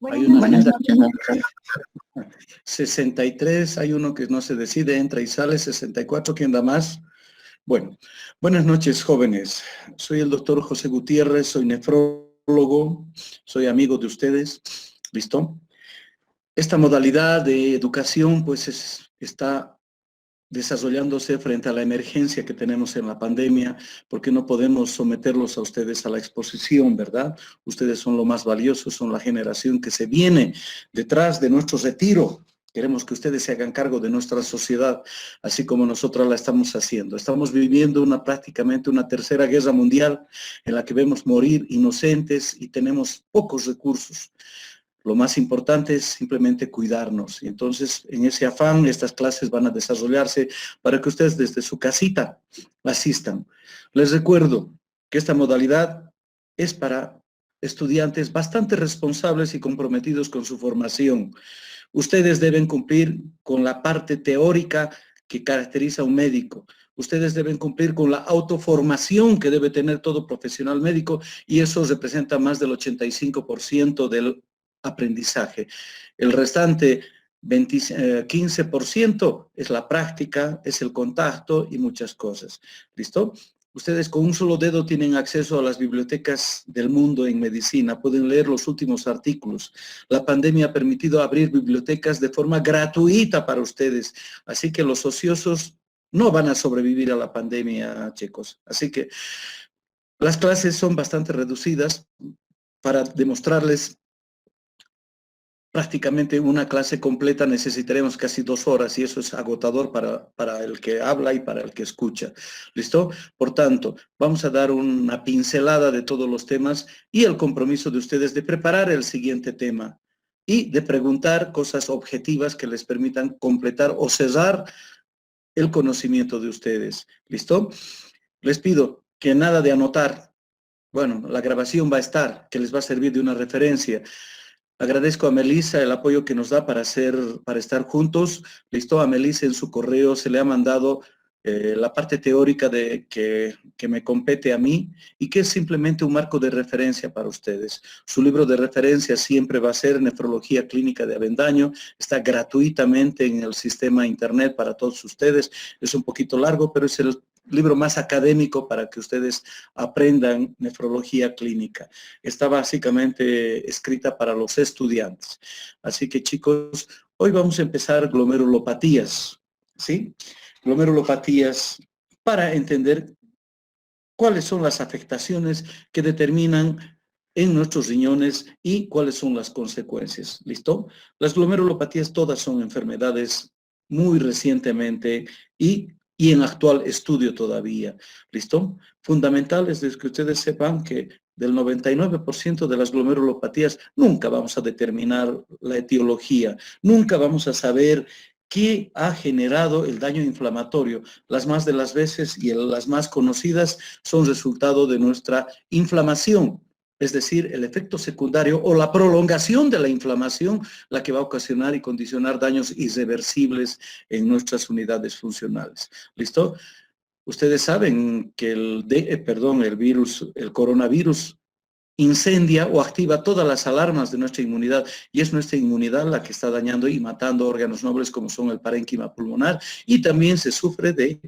Hay una Buenas agenda noches, doctor. 63, hay uno que no se decide, entra y sale, 64, ¿quién da más? Bueno, buenas noches, jóvenes. Soy el doctor José Gutiérrez, soy nefrólogo, soy amigo de ustedes, ¿listo? Esta modalidad de educación, pues, está desarrollándose frente a la emergencia que tenemos en la pandemia, porque no podemos someterlos a ustedes a la exposición, ¿verdad? Ustedes son lo más valioso, son la generación que se viene detrás de nuestro retiro. Queremos que ustedes se hagan cargo de nuestra sociedad, así como nosotros la estamos haciendo. Estamos viviendo prácticamente una tercera guerra mundial en la que vemos morir inocentes y tenemos pocos recursos. Lo más importante es simplemente cuidarnos. Y entonces, en ese afán, estas clases van a desarrollarse para que ustedes desde su casita asistan. Les recuerdo que esta modalidad es para estudiantes bastante responsables y comprometidos con su formación. Ustedes deben cumplir con la parte teórica que caracteriza a un médico. Ustedes deben cumplir con la autoformación que debe tener todo profesional médico y eso representa más del 85% del aprendizaje. El restante 15% es la práctica, es el contacto y muchas cosas. ¿Listo? Ustedes con un solo dedo tienen acceso a las bibliotecas del mundo en medicina, pueden leer los últimos artículos. La pandemia ha permitido abrir bibliotecas de forma gratuita para ustedes, así que los ociosos no van a sobrevivir a la pandemia, chicos. Así que las clases son bastante reducidas para demostrarles prácticamente una clase completa necesitaremos casi 2 horas y eso es agotador para el que habla y para el que escucha. ¿Listo? Por tanto, vamos a dar una pincelada de todos los temas y el compromiso de ustedes de preparar el siguiente tema y de preguntar cosas objetivas que les permitan completar o cerrar el conocimiento de ustedes. ¿Listo? Les pido que nada de anotar. Bueno, la grabación va a estar, que les va a servir de una referencia. Agradezco a Melissa el apoyo que nos da para estar juntos. Listo, a Melissa en su correo se le ha mandado la parte teórica que me compete a mí y que es simplemente un marco de referencia para ustedes. Su libro de referencia siempre va a ser Nefrología Clínica de Avendaño. Está gratuitamente en el sistema internet para todos ustedes. Es un poquito largo, pero es el libro más académico para que ustedes aprendan nefrología clínica. Está básicamente escrita para los estudiantes. Así que, chicos, hoy vamos a empezar glomerulopatías, ¿sí? Glomerulopatías para entender cuáles son las afectaciones que determinan en nuestros riñones y cuáles son las consecuencias. ¿Listo? Las glomerulopatías todas son enfermedades muy recientemente y en actual estudio todavía. ¿Listo? Fundamental es que ustedes sepan que del 99% de las glomerulopatías nunca vamos a determinar la etiología, nunca vamos a saber qué ha generado el daño inflamatorio. Las más de las veces y las más conocidas son resultado de nuestra inflamación, es decir, el efecto secundario o la prolongación de la inflamación, la que va a ocasionar y condicionar daños irreversibles en nuestras unidades funcionales. ¿Listo? Ustedes saben que el coronavirus incendia o activa todas las alarmas de nuestra inmunidad y es nuestra inmunidad la que está dañando y matando órganos nobles como son el parénquima pulmonar y también se sufre de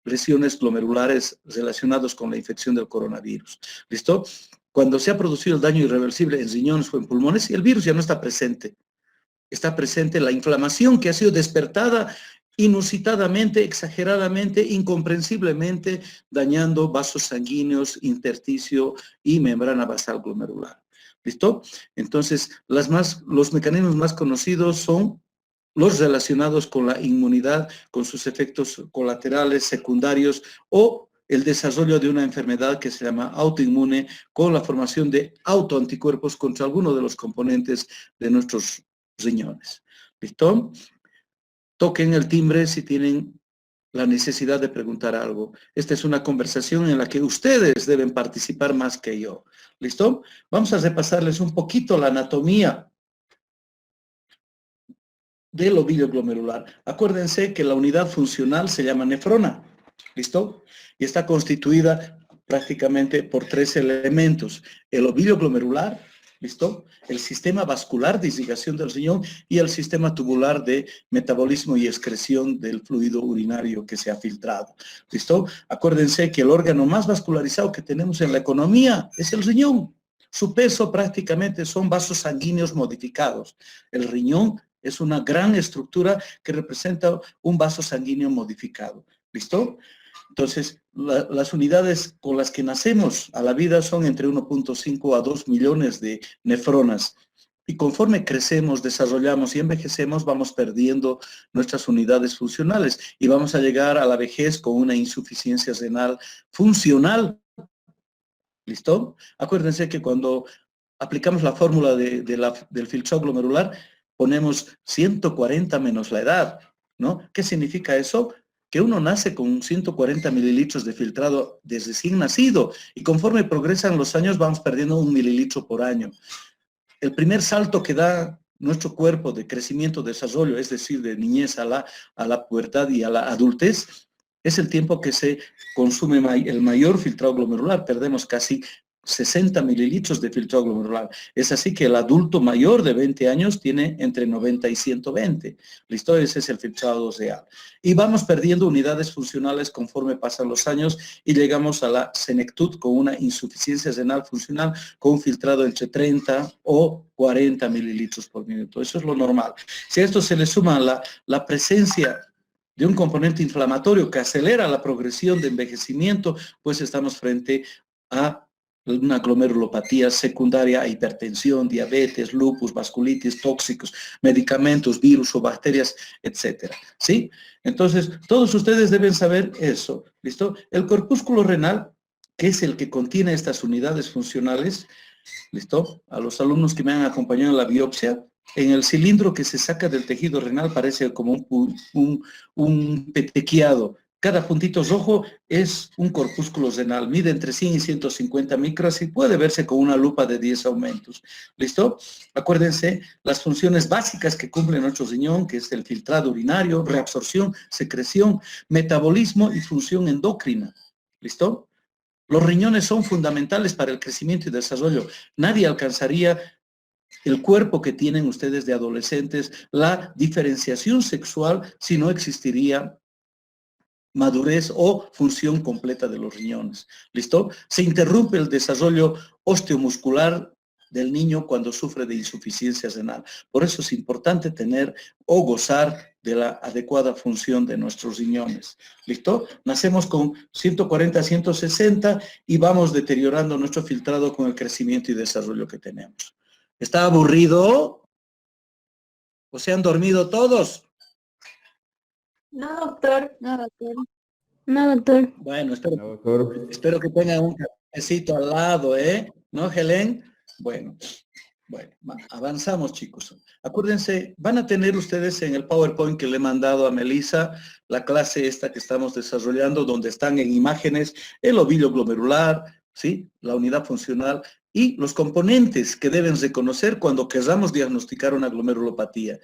lesiones glomerulares relacionadas con la infección del coronavirus. ¿Listo? Cuando se ha producido el daño irreversible en riñones o en pulmones, el virus ya no está presente. Está presente la inflamación que ha sido despertada inusitadamente, exageradamente, incomprensiblemente, dañando vasos sanguíneos, intersticio y membrana basal glomerular. ¿Listo? Entonces, los mecanismos más conocidos son los relacionados con la inmunidad, con sus efectos colaterales, secundarios o el desarrollo de una enfermedad que se llama autoinmune con la formación de autoanticuerpos contra alguno de los componentes de nuestros riñones. ¿Listo? Toquen el timbre si tienen la necesidad de preguntar algo. Esta es una conversación en la que ustedes deben participar más que yo. ¿Listo? Vamos a repasarles un poquito la anatomía del ovillo glomerular. Acuérdense que la unidad funcional se llama nefrona, ¿listo? Y está constituida prácticamente por 3 elementos. El ovillo glomerular, ¿listo? El sistema vascular de irrigación del riñón y el sistema tubular de metabolismo y excreción del fluido urinario que se ha filtrado, ¿listo? Acuérdense que el órgano más vascularizado que tenemos en la economía es el riñón. Su peso prácticamente son vasos sanguíneos modificados. El riñón es una gran estructura que representa un vaso sanguíneo modificado, ¿listo? Entonces, las unidades con las que nacemos a la vida son entre 1.5 a 2 millones de nefronas. Y conforme crecemos, desarrollamos y envejecemos, vamos perdiendo nuestras unidades funcionales y vamos a llegar a la vejez con una insuficiencia renal funcional. ¿Listo? Acuérdense que cuando aplicamos la fórmula del filtrado glomerular, ponemos 140 menos la edad, ¿no? ¿Qué significa eso? Que uno nace con 140 mililitros de filtrado desde recién nacido y conforme progresan los años vamos perdiendo 1 mililitro por año. El primer salto que da nuestro cuerpo de crecimiento, desarrollo, es decir, de niñez a la pubertad y a la adultez, es el tiempo que se consume el mayor filtrado glomerular. Perdemos casi 60 mililitros de filtrado glomerular. Es así que el adulto mayor de 20 años tiene entre 90 y 120. ¿Listo? Ese es el filtrado real. Y vamos perdiendo unidades funcionales conforme pasan los años y llegamos a la senectud con una insuficiencia renal funcional con un filtrado entre 30 o 40 mililitros por minuto. Eso es lo normal. Si a esto se le suma la presencia de un componente inflamatorio que acelera la progresión de envejecimiento, pues estamos frente a una glomerulopatía secundaria a hipertensión, diabetes, lupus, vasculitis, tóxicos, medicamentos, virus o bacterias, etcétera. ¿Sí? Entonces, todos ustedes deben saber eso. ¿Listo? El corpúsculo renal, que es el que contiene estas unidades funcionales, ¿listo? A los alumnos que me han acompañado en la biopsia, en el cilindro que se saca del tejido renal parece como un petequiado. Cada puntito rojo es un corpúsculo renal, mide entre 100 y 150 micras y puede verse con una lupa de 10 aumentos. ¿Listo? Acuérdense las funciones básicas que cumple nuestro riñón, que es el filtrado urinario, reabsorción, secreción, metabolismo y función endocrina. ¿Listo? Los riñones son fundamentales para el crecimiento y desarrollo. Nadie alcanzaría el cuerpo que tienen ustedes de adolescentes, la diferenciación sexual, si no existiría madurez o función completa de los riñones. ¿Listo? Se interrumpe el desarrollo osteomuscular del niño cuando sufre de insuficiencia renal. Por eso es importante tener o gozar de la adecuada función de nuestros riñones. ¿Listo? Nacemos con 140, 160 y vamos deteriorando nuestro filtrado con el crecimiento y desarrollo que tenemos. ¿Está aburrido? ¿O se han dormido todos? No, doctor. No, doctor. No, doctor. Bueno, No, doctor. espero que tengan un cafecito al lado, ¿eh? ¿No, Helen? Bueno, avanzamos, chicos. Acuérdense, van a tener ustedes en el PowerPoint que le he mandado a Melissa, la clase esta que estamos desarrollando, donde están en imágenes el ovillo glomerular, ¿sí? La unidad funcional y los componentes que deben reconocer cuando queramos diagnosticar una glomerulopatía.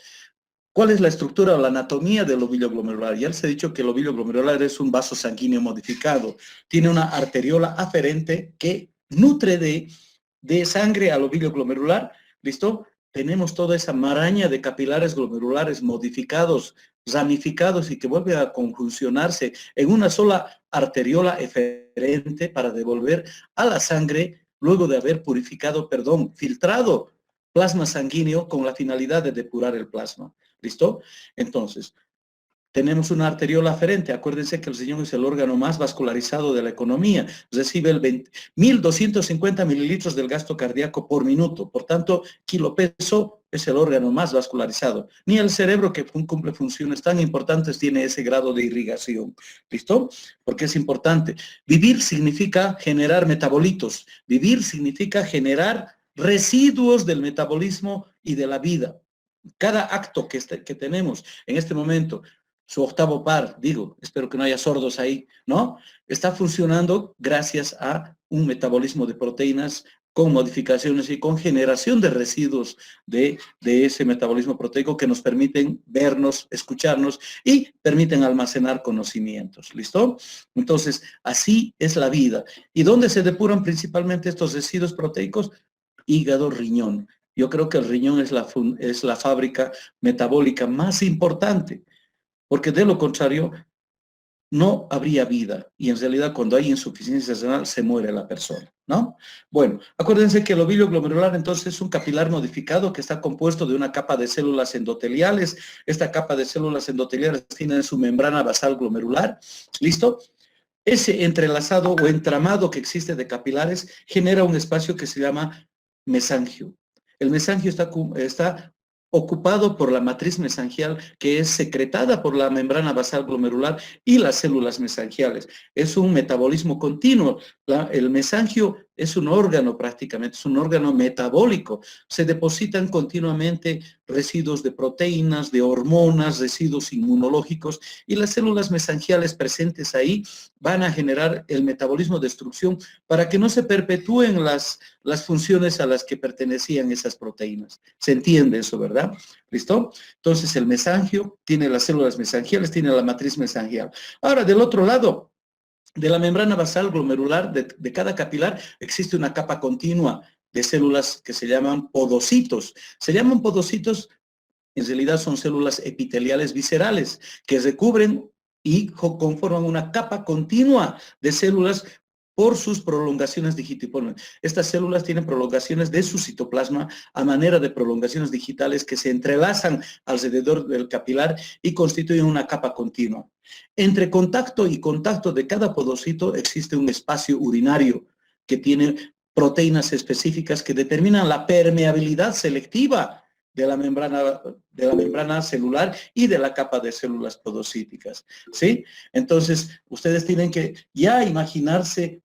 ¿Cuál es la estructura o la anatomía del ovillo glomerular? Ya les he dicho que el ovillo glomerular es un vaso sanguíneo modificado. Tiene una arteriola aferente que nutre de sangre al ovillo glomerular. ¿Listo? Tenemos toda esa maraña de capilares glomerulares modificados, ramificados y que vuelve a conjuncionarse en una sola arteriola eferente para devolver a la sangre, luego de haber filtrado plasma sanguíneo con la finalidad de depurar el plasma. ¿Listo? Entonces, tenemos una arteriola aferente. Acuérdense que el riñón es el órgano más vascularizado de la economía. Recibe 1.250 mililitros del gasto cardíaco por minuto. Por tanto, kilopeso es el órgano más vascularizado. Ni el cerebro, que cumple funciones tan importantes, tiene ese grado de irrigación. ¿Listo? Porque es importante. Vivir significa generar metabolitos. Vivir significa generar residuos del metabolismo y de la vida. Cada acto que tenemos en este momento, su octavo par, digo, espero que no haya sordos ahí, ¿no? Está funcionando gracias a un metabolismo de proteínas con modificaciones y con generación de residuos de ese metabolismo proteico que nos permiten vernos, escucharnos y permiten almacenar conocimientos. ¿Listo? Entonces, así es la vida. ¿Y dónde se depuran principalmente estos residuos proteicos? hígado, riñón. Yo creo que el riñón es la fábrica metabólica más importante, porque de lo contrario no habría vida. Y en realidad cuando hay insuficiencia renal se muere la persona, ¿no? Bueno, acuérdense que el ovillo glomerular entonces es un capilar modificado que está compuesto de una capa de células endoteliales. Esta capa de células endoteliales tiene en su membrana basal glomerular. ¿Listo? Ese entrelazado o entramado que existe de capilares genera un espacio que se llama mesangio. El mesangio está ocupado por la matriz mesangial que es secretada por la membrana basal glomerular y las células mesangiales. Es un metabolismo continuo. El mesangio es un órgano prácticamente, es un órgano metabólico. Se depositan continuamente residuos de proteínas, de hormonas, residuos inmunológicos y las células mesangiales presentes ahí van a generar el metabolismo de destrucción para que no se perpetúen las funciones a las que pertenecían esas proteínas. ¿Se entiende eso, verdad? ¿Listo? Entonces el mesangio tiene las células mesangiales, tiene la matriz mesangial. Ahora, del otro lado, de la membrana basal glomerular de cada capilar existe una capa continua de células que se llaman podocitos. Se llaman podocitos, en realidad son células epiteliales viscerales que recubren y conforman una capa continua de células por sus prolongaciones digitales. Estas células tienen prolongaciones de su citoplasma a manera de prolongaciones digitales que se entrelazan alrededor del capilar y constituyen una capa continua. Entre contacto y contacto de cada podocito existe un espacio urinario que tiene proteínas específicas que determinan la permeabilidad selectiva de la membrana celular y de la capa de células podocíticas, ¿sí? Entonces, ustedes tienen que ya imaginarse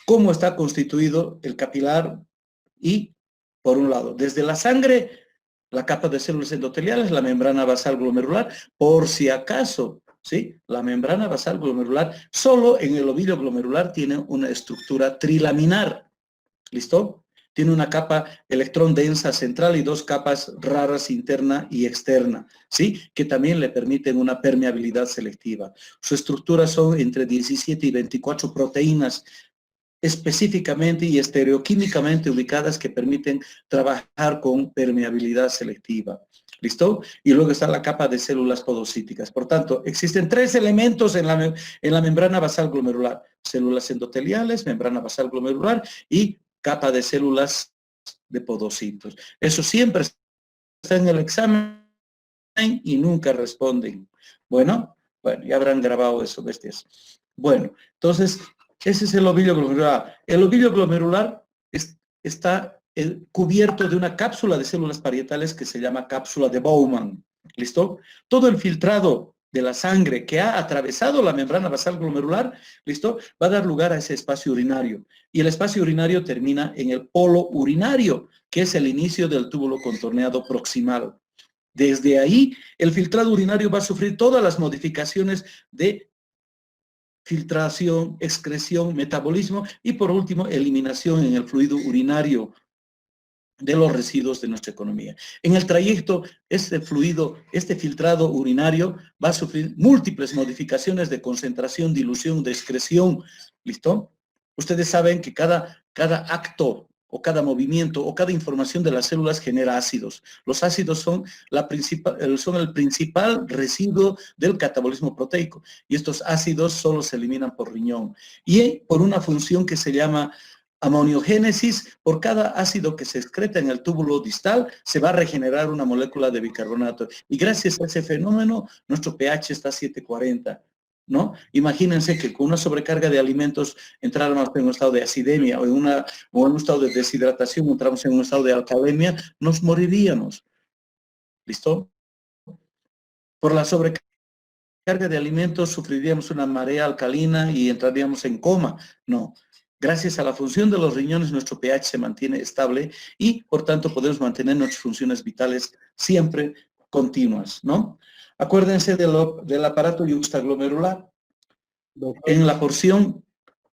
cómo está constituido el capilar y, por un lado, desde la sangre, la capa de células endoteliales, la membrana basal glomerular, por si acaso, ¿sí? La membrana basal glomerular, solo en el ovillo glomerular tiene una estructura trilaminar, ¿listo? Tiene una capa electrón densa central y dos capas raras interna y externa, ¿sí? Que también le permiten una permeabilidad selectiva. Su estructura son entre 17 y 24 proteínas específicamente y estereoquímicamente ubicadas que permiten trabajar con permeabilidad selectiva. ¿Listo? Y luego está la capa de células podocíticas. Por tanto, existen tres elementos en la membrana basal glomerular. Células endoteliales, membrana basal glomerular y capa de células de podocitos. Eso siempre está en el examen y nunca responden. Bueno, ya habrán grabado eso, bestias. Bueno, entonces, ese es el ovillo glomerular. El ovillo glomerular está cubierto de una cápsula de células parietales que se llama cápsula de Bowman. ¿Listo? Todo el filtrado de la sangre que ha atravesado la membrana basal glomerular, ¿listo? Va a dar lugar a ese espacio urinario. Y el espacio urinario termina en el polo urinario, que es el inicio del túbulo contorneado proximal. Desde ahí, el filtrado urinario va a sufrir todas las modificaciones de filtración, excreción, metabolismo y por último, eliminación en el fluido urinario de los residuos de nuestra economía. En el trayecto, este filtrado urinario va a sufrir múltiples modificaciones de concentración, dilución, de excreción. ¿Listo? Ustedes saben que cada acto o cada movimiento o cada información de las células genera ácidos. Los ácidos son el principal residuo del catabolismo proteico y estos ácidos solo se eliminan por riñón y por una función que se llama amoniogénesis. Por cada ácido que se excreta en el túbulo distal, se va a regenerar una molécula de bicarbonato. Y gracias a ese fenómeno, nuestro pH está a 740, ¿no? Imagínense que con una sobrecarga de alimentos entráramos en un estado de acidemia o en un estado de deshidratación, entramos en un estado de alcalemia, nos moriríamos. ¿Listo? Por la sobrecarga de alimentos sufriríamos una marea alcalina y entraríamos en coma. No. Gracias a la función de los riñones, nuestro pH se mantiene estable y, por tanto, podemos mantener nuestras funciones vitales siempre continuas, ¿no? Acuérdense del aparato yuxtaglomerular. En la porción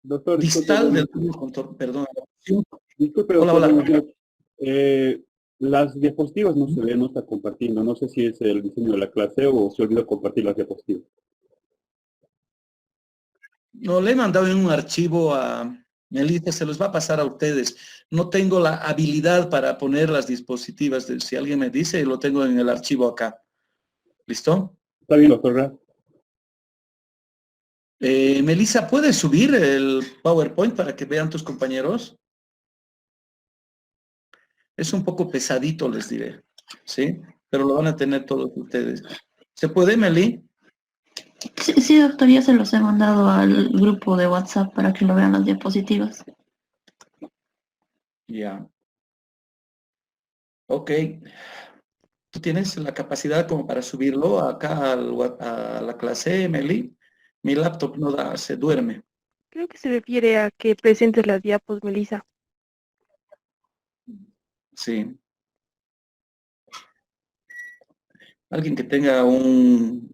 Doctor, distal del túbulo, perdón, la porción... Disculpe, Hola, doctor, hola. buenos días. Las diapositivas no se ven, no está compartiendo. No sé si es el diseño de la clase o se olvidó compartir las diapositivas. No, le he mandado en un archivo a Melissa, se los va a pasar a ustedes. No tengo la habilidad para poner las dispositivas. Si alguien me dice, lo tengo en el archivo acá. ¿Listo? Está bien, doctor. Gracias. Melissa, ¿puedes subir el PowerPoint para que vean tus compañeros? Es un poco pesadito, les diré. ¿Sí? Pero lo van a tener todos ustedes. ¿Se puede, Meli? Sí, sí, doctor, ya se los he mandado al grupo de WhatsApp para que lo vean las diapositivas. Ya. Ok. ¿Tú tienes la capacidad como para subirlo acá a la clase, Meli? Mi laptop no da, se duerme. Creo que se refiere a que presentes las diapos, Melissa. Sí. Alguien que tenga una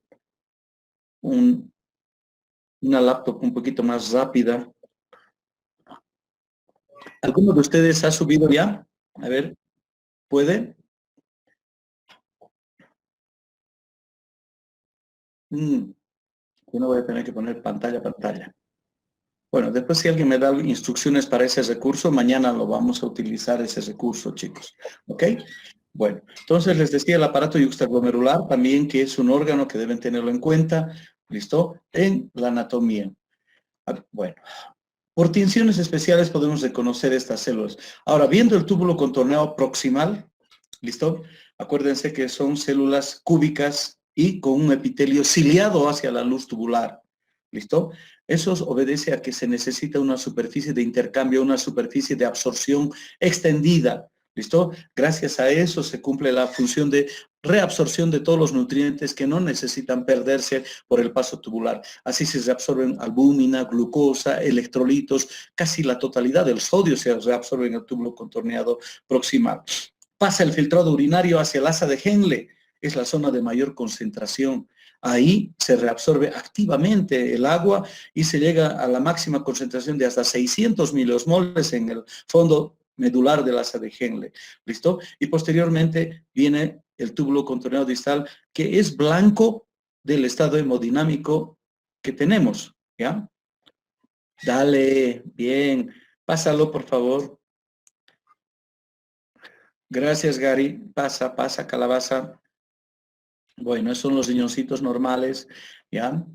laptop un poquito más rápida. ¿Alguno de ustedes ha subido ya? A ver, ¿puede? Yo no voy a tener que poner pantalla. Bueno, después si alguien me da instrucciones para ese recurso, mañana lo vamos a utilizar ese recurso, chicos. ¿Ok? Bueno, entonces les decía el aparato yuxtaglomerular también, que es un órgano que deben tenerlo en cuenta, ¿listo? En la anatomía. Bueno, por tinciones especiales podemos reconocer estas células. Ahora, viendo el túbulo contorneado proximal, ¿listo? Acuérdense que son células cúbicas y con un epitelio ciliado hacia la luz tubular, ¿listo? Eso obedece a que se necesita una superficie de intercambio, una superficie de absorción extendida, ¿listo? Gracias a eso se cumple la función de reabsorción de todos los nutrientes que no necesitan perderse por el paso tubular. Así se reabsorben albúmina, glucosa, electrolitos, casi la totalidad del sodio se reabsorbe en el túbulo contorneado proximal. Pasa el filtrado urinario hacia el asa de Henle, es la zona de mayor concentración. Ahí se reabsorbe activamente el agua y se llega a la máxima concentración de hasta 600 miliosmoles en el fondo medular del asa de Henle. ¿Listo? Y posteriormente viene el túbulo contorneado distal, que es blanco del estado hemodinámico que tenemos. ¿Ya? Dale, bien. Pásalo, por favor. Gracias, Gary. Pasa, calabaza. Bueno, esos son los riñoncitos normales, ¿ya?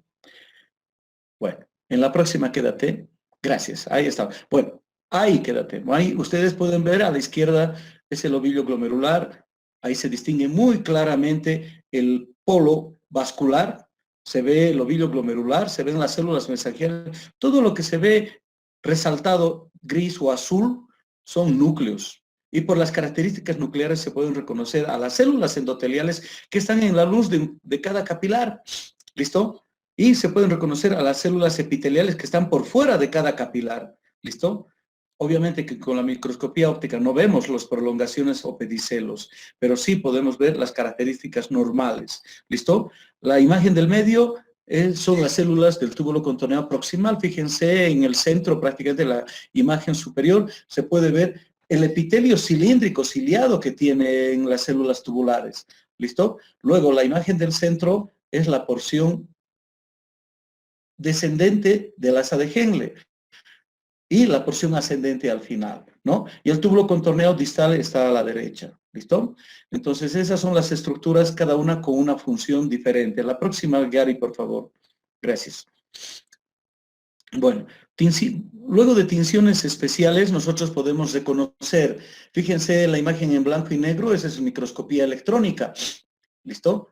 Bueno, en la próxima quédate. Gracias, ahí está. Bueno, ahí quédate. Ahí ustedes pueden ver a la izquierda es el ovillo glomerular. Ahí se distingue muy claramente el polo vascular. Se ve el ovillo glomerular, se ven las células mensajeras. Todo lo que se ve resaltado gris o azul son núcleos. Y por las características nucleares se pueden reconocer a las células endoteliales que están en la luz de cada capilar. ¿Listo? Y se pueden reconocer a las células epiteliales que están por fuera de cada capilar. ¿Listo? Obviamente que con la microscopía óptica no vemos las prolongaciones o pedicelos, pero sí podemos ver las características normales. ¿Listo? La imagen del medio son las células del túbulo contorneado proximal. Fíjense en el centro prácticamente de la imagen superior, se puede ver el epitelio cilíndrico, ciliado que tienen las células tubulares. ¿Listo? Luego la imagen del centro es la porción descendente del asa de Henle y la porción ascendente al final, ¿no? Y el túbulo contorneado distal está a la derecha, ¿listo? Entonces esas son las estructuras, cada una con una función diferente. La próxima, Gary, por favor. Gracias. Bueno, luego de tinciones especiales nosotros podemos reconocer, fíjense la imagen en blanco y negro, esa es microscopía electrónica, ¿listo?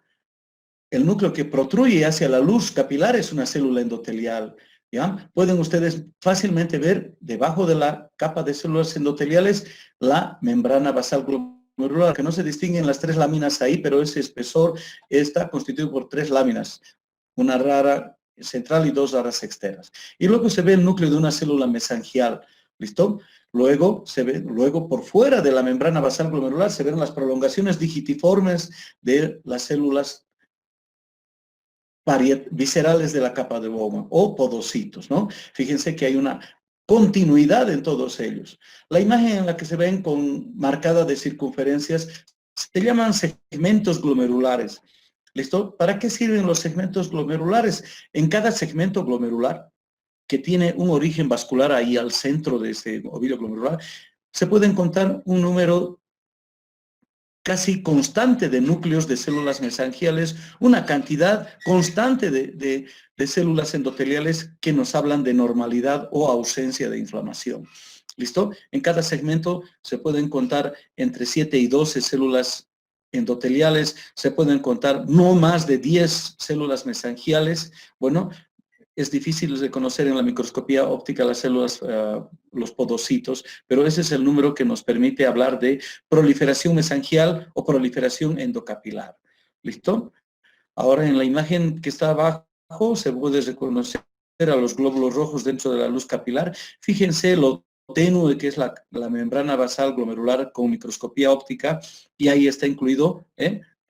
El núcleo que protruye hacia la luz capilar es una célula endotelial, ¿ya? Pueden ustedes fácilmente ver debajo de la capa de células endoteliales la membrana basal glomerular, que no se distinguen las tres láminas ahí, pero ese espesor está constituido por tres láminas, una rara central y dos raras externas. Y luego se ve el núcleo de una célula mesangial, ¿listo? Luego por fuera de la membrana basal glomerular se ven las prolongaciones digitiformes de las células viscerales de la capa de Bowman o podocitos, ¿no? Fíjense que hay una continuidad en todos ellos. La imagen en la que se ven con marcada de circunferencias se llaman segmentos glomerulares. ¿Listo? ¿Para qué sirven los segmentos glomerulares? En cada segmento glomerular que tiene un origen vascular ahí al centro de ese ovillo glomerular, se puede encontrar un número casi constante de núcleos de células mesangiales, una cantidad constante de células endoteliales que nos hablan de normalidad o ausencia de inflamación. ¿Listo? En cada segmento se pueden contar entre 7 y 12 células endoteliales, se pueden contar no más de 10 células mesangiales. Bueno, es difícil reconocer en la microscopía óptica las células, los podocitos, pero ese es el número que nos permite hablar de proliferación mesangial o proliferación endocapilar. ¿Listo? Ahora en la imagen que está abajo se puede reconocer a los glóbulos rojos dentro de la luz capilar. Fíjense lo tenue que es la membrana basal glomerular con microscopía óptica, y ahí está incluido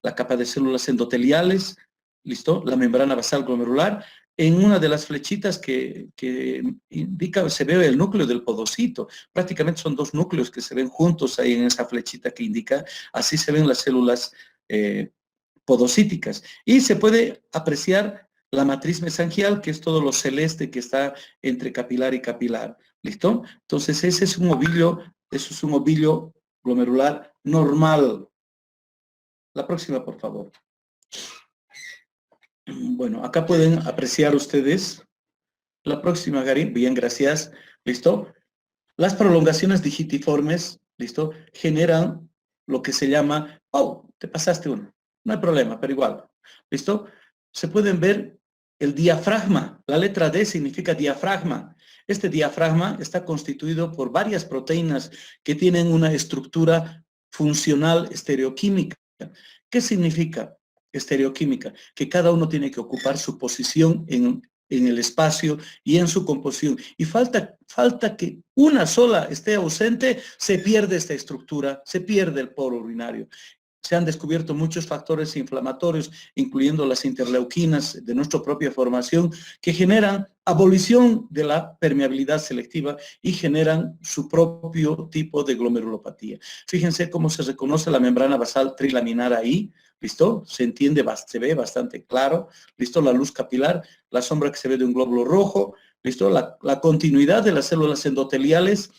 la capa de células endoteliales, ¿listo? La membrana basal glomerular. En una de las flechitas que indica, se ve el núcleo del podocito. Prácticamente son dos núcleos que se ven juntos ahí en esa flechita que indica. Así se ven las células podocíticas. Y se puede apreciar la matriz mesangial, que es todo lo celeste que está entre capilar y capilar. ¿Listo? Entonces ese es un ovillo, eso es un ovillo glomerular normal. La próxima, por favor. Bueno, acá pueden apreciar ustedes. La próxima, Gary. Bien, gracias. ¿Listo? Las prolongaciones digitiformes, ¿listo? Generan lo que se llama... Oh, te pasaste uno. No hay problema, pero igual. ¿Listo? Se pueden ver el diafragma. La letra D significa diafragma. Este diafragma está constituido por varias proteínas que tienen una estructura funcional estereoquímica. ¿Qué significa estereoquímica? Que cada uno tiene que ocupar su posición en el espacio y en su composición. Y falta que una sola esté ausente, se pierde esta estructura, se pierde el poro urinario. Se han descubierto muchos factores inflamatorios, incluyendo las interleuquinas de nuestra propia formación, que generan abolición de la permeabilidad selectiva y generan su propio tipo de glomerulopatía. Fíjense cómo se reconoce la membrana basal trilaminar ahí. ¿Listo? Se entiende, se ve bastante claro. ¿Listo? La luz capilar, la sombra que se ve de un glóbulo rojo. ¿Listo? La continuidad de las células endoteliales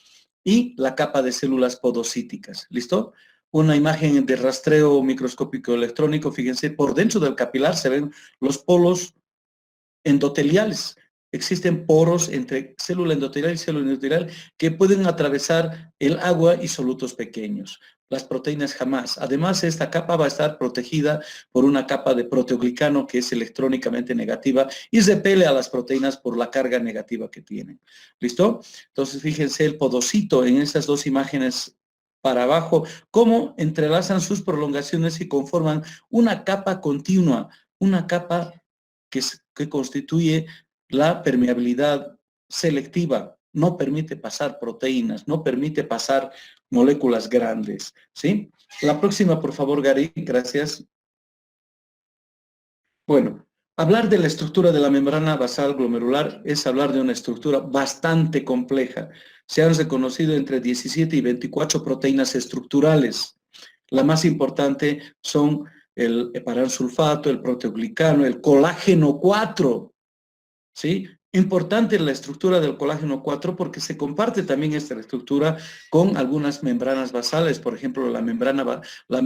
y la capa de células podocíticas. ¿Listo? Una imagen de rastreo microscópico electrónico. Fíjense, por dentro del capilar se ven los polos endoteliales. Existen poros entre célula endotelial y célula endotelial que pueden atravesar el agua y solutos pequeños. Las proteínas jamás. Además, esta capa va a estar protegida por una capa de proteoglicano que es electrónicamente negativa y repele a las proteínas por la carga negativa que tienen. ¿Listo? Entonces, fíjense el podocito en estas dos imágenes para abajo, cómo entrelazan sus prolongaciones y conforman una capa continua, una capa que constituye la permeabilidad selectiva. No permite pasar proteínas, no permite pasar moléculas grandes, ¿sí? La próxima, por favor, Gary, gracias. Bueno, hablar de la estructura de la membrana basal glomerular es hablar de una estructura bastante compleja. Se han reconocido entre 17 y 24 proteínas estructurales. La más importante son el heparansulfato, el proteoglicano, el colágeno 4, ¿sí? Importante la estructura del colágeno 4 porque se comparte también esta estructura con algunas membranas basales, por ejemplo, la membrana la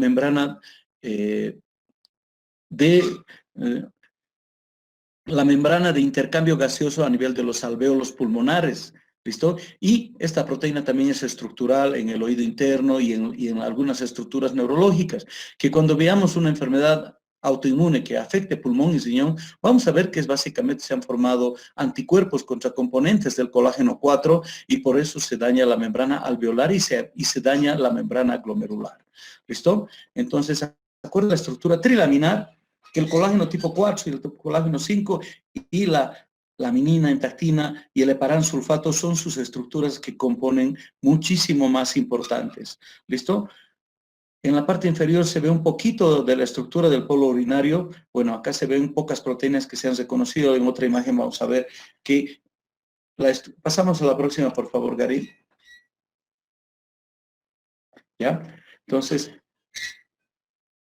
membrana de intercambio gaseoso a nivel de los alvéolos pulmonares, ¿listo? Y esta proteína también es estructural en el oído interno y en algunas estructuras neurológicas, que cuando veamos una enfermedad autoinmune que afecte pulmón y riñón, vamos a ver que básicamente se han formado anticuerpos contra componentes del colágeno 4 y por eso se daña la membrana alveolar y se daña la membrana glomerular. ¿Listo? Entonces, acuerda la estructura trilaminar, que el colágeno tipo 4 y el colágeno 5 y la laminina, entactina y el heparansulfato son sus estructuras que componen muchísimo más importantes. ¿Listo? En la parte inferior se ve un poquito de la estructura del polo urinario. Bueno, acá se ven pocas proteínas que se han reconocido. En otra imagen vamos a ver que... Pasamos a la próxima, por favor, Gary. ¿Ya? Entonces,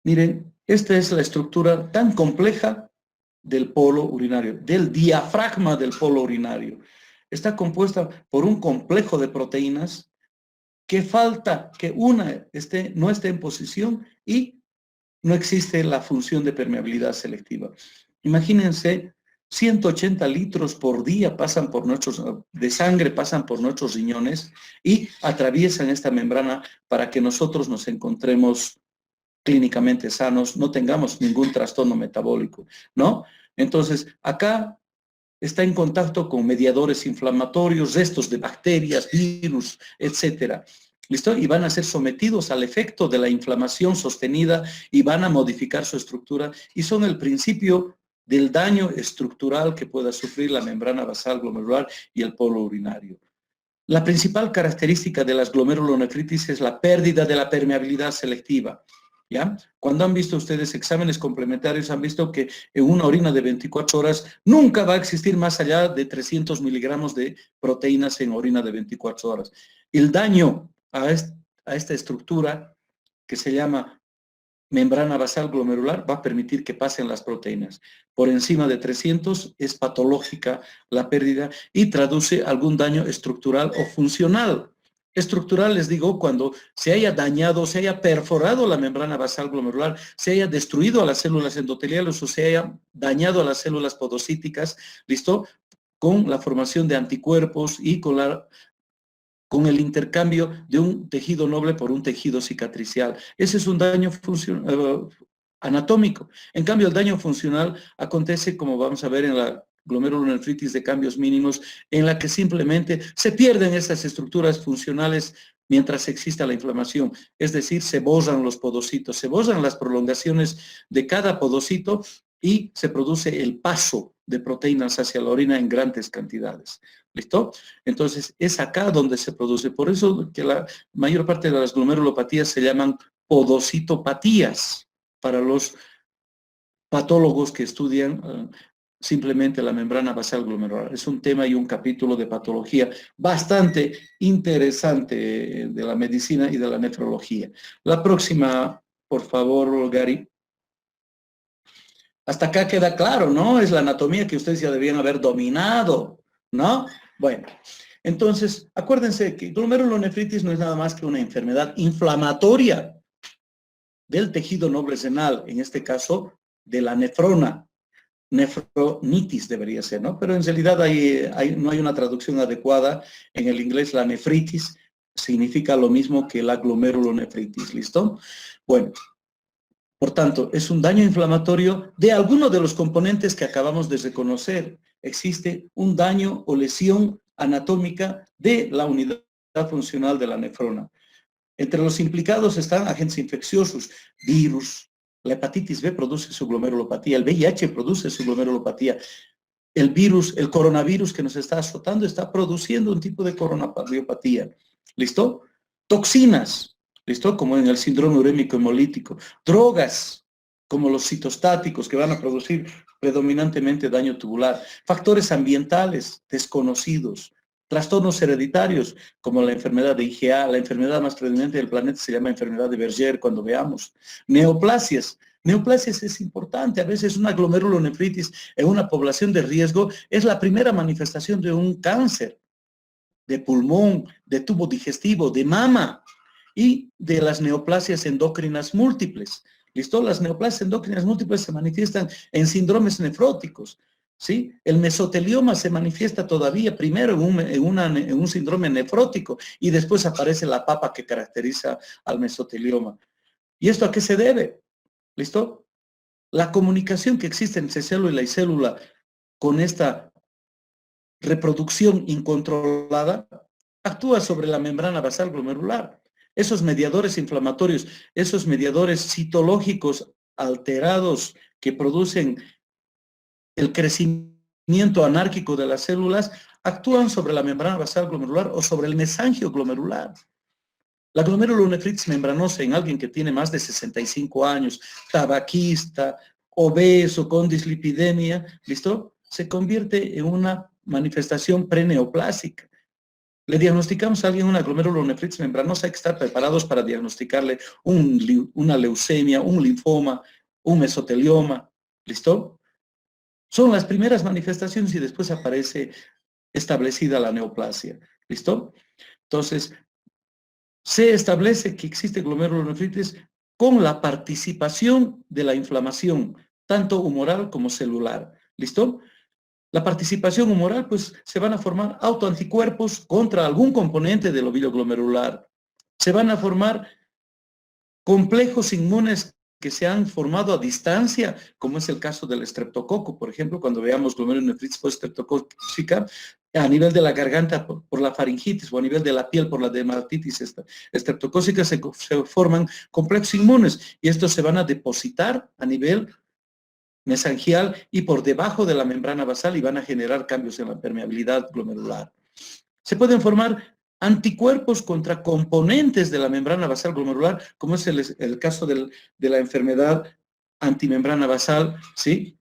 miren, esta es la estructura tan compleja del polo urinario, del diafragma del polo urinario. está compuesta por un complejo de proteínas que falta que una no esté en posición y no existe la función de permeabilidad selectiva. Imagínense, 180 litros por día pasan por de sangre pasan por nuestros riñones y atraviesan esta membrana para que nosotros nos encontremos clínicamente sanos, no tengamos ningún trastorno metabólico, ¿no? Entonces, acá está en contacto con mediadores inflamatorios, restos de bacterias, virus, etcétera. ¿Listo? Y van a ser sometidos al efecto de la inflamación sostenida y van a modificar su estructura y son el principio del daño estructural que pueda sufrir la membrana basal glomerular y el polo urinario. La principal característica de las glomerulonefritis es la pérdida de la permeabilidad selectiva. ¿Ya? Cuando han visto ustedes exámenes complementarios, han visto que en una orina de 24 horas nunca va a existir más allá de 300 miligramos de proteínas en orina de 24 horas. El daño a esta estructura que se llama membrana basal glomerular va a permitir que pasen las proteínas. Por encima de 300 es patológica la pérdida y traduce algún daño estructural o funcional. Estructural, les digo, cuando se haya dañado, se haya perforado la membrana basal glomerular, se haya destruido a las células endoteliales o se haya dañado a las células podocíticas, ¿listo? Con la formación de anticuerpos y con el intercambio de un tejido noble por un tejido cicatricial. Ese es un daño anatómico. En cambio, el daño funcional acontece, como vamos a ver en la glomerulonefritis de cambios mínimos, en la que simplemente se pierden esas estructuras funcionales mientras exista la inflamación. Es decir, se borran los podocitos, se borran las prolongaciones de cada podocito y se produce el paso de proteínas hacia la orina en grandes cantidades. ¿Listo? Entonces, es acá donde se produce. Por eso que la mayor parte de las glomerulopatías se llaman podocitopatías para los patólogos que estudian simplemente la membrana basal glomerular. Es un tema y un capítulo de patología bastante interesante de la medicina y de la nefrología. La próxima, por favor, Gary. Hasta acá queda claro, ¿no? Es la anatomía que ustedes ya debían haber dominado, ¿no? Bueno, entonces, acuérdense que glomerulonefritis no es nada más que una enfermedad inflamatoria del tejido noble renal, en este caso, de la nefrona. Nefronitis debería ser, ¿no? Pero en realidad no hay una traducción adecuada. En el inglés, la nefritis significa lo mismo que la glomerulonefritis, ¿listo? Bueno, por tanto, es un daño inflamatorio de alguno de los componentes que acabamos de reconocer. Existe un daño o lesión anatómica de la unidad funcional de la nefrona. Entre los implicados están agentes infecciosos, virus. La hepatitis B produce su glomerulopatía, el VIH produce su glomerulopatía. El virus, el coronavirus que nos está azotando está produciendo un tipo de coronariopatía. ¿Listo? Toxinas. ¿Listo? Como en el síndrome urémico hemolítico. Drogas, como los citostáticos, que van a producir predominantemente daño tubular. Factores ambientales desconocidos. Trastornos hereditarios, como la enfermedad de IgA, la enfermedad más predominante del planeta se llama enfermedad de Berger, cuando veamos. Neoplasias. Neoplasias es importante. A veces una glomerulonefritis en una población de riesgo es la primera manifestación de un cáncer de pulmón, de tubo digestivo, de mama y de las neoplasias endócrinas múltiples. ¿Listo? Las neoplasias endócrinas múltiples se manifiestan en síndromes nefróticos. ¿Sí? El mesotelioma se manifiesta todavía primero en un síndrome nefrótico y después aparece la papa que caracteriza al mesotelioma. ¿Y esto a qué se debe? ¿Listo? La comunicación que existe entre célula y célula con esta reproducción incontrolada actúa sobre la membrana basal glomerular. Esos mediadores inflamatorios, esos mediadores citológicos alterados que producen el crecimiento anárquico de las células, actúan sobre la membrana basal glomerular o sobre el mesangio glomerular. La glomerulonefritis membranosa en alguien que tiene más de 65 años, tabaquista, obeso, con dislipidemia, ¿listo? Se convierte en una manifestación preneoplásica. Le diagnosticamos a alguien una glomerulonefritis membranosa, hay que estar preparados para diagnosticarle una leucemia, un linfoma, un mesotelioma, ¿listo? Son las primeras manifestaciones y después aparece establecida la neoplasia. ¿Listo? Entonces, se establece que existe glomerulonefritis con la participación de la inflamación, tanto humoral como celular. ¿Listo? La participación humoral, pues se van a formar autoanticuerpos contra algún componente del ovillo glomerular. Se van a formar complejos inmunes que se han formado a distancia, como es el caso del estreptococo, por ejemplo, cuando veamos glomerulonefritis postestreptocócica, a nivel de la garganta por la faringitis o a nivel de la piel por la dermatitis estreptocócica se forman complejos inmunes y estos se van a depositar a nivel mesangial y por debajo de la membrana basal y van a generar cambios en la permeabilidad glomerular. Se pueden formar anticuerpos contra componentes de la membrana basal glomerular, como es el caso de la enfermedad antimembrana basal, ¿sí?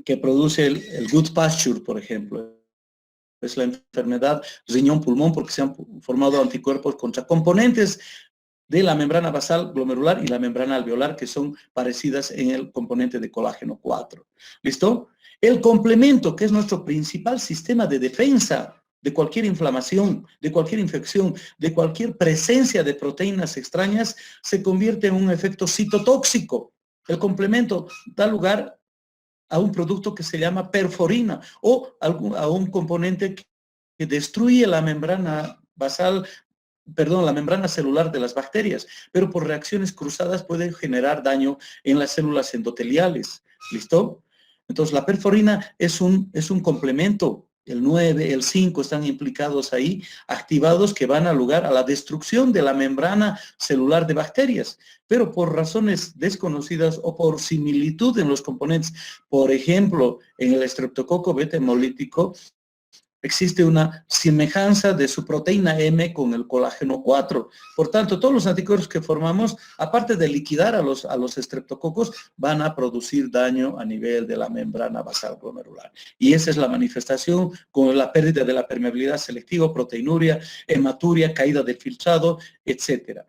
Que produce el Goodpasture, por ejemplo. Es la enfermedad riñón-pulmón porque se han formado anticuerpos contra componentes de la membrana basal glomerular y la membrana alveolar, que son parecidas en el componente de colágeno 4. ¿Listo? El complemento, que es nuestro principal sistema de defensa de cualquier inflamación, de cualquier infección, de cualquier presencia de proteínas extrañas, se convierte en un efecto citotóxico. El complemento da lugar a un producto que se llama perforina o a un componente que destruye la membrana basal, perdón, la membrana celular de las bacterias, pero por reacciones cruzadas puede generar daño en las células endoteliales. ¿Listo? Entonces la perforina es un complemento. El 9, el 5 están implicados ahí, activados que van a lugar a la destrucción de la membrana celular de bacterias, pero por razones desconocidas o por similitud en los componentes. Por ejemplo, en el estreptococo beta hemolítico, existe una semejanza de su proteína M con el colágeno 4. Por tanto, todos los anticuerpos que formamos, aparte de liquidar a los estreptococos, van a producir daño a nivel de la membrana basal glomerular. Y esa es la manifestación con la pérdida de la permeabilidad selectiva, proteinuria, hematuria, caída del filtrado, etc.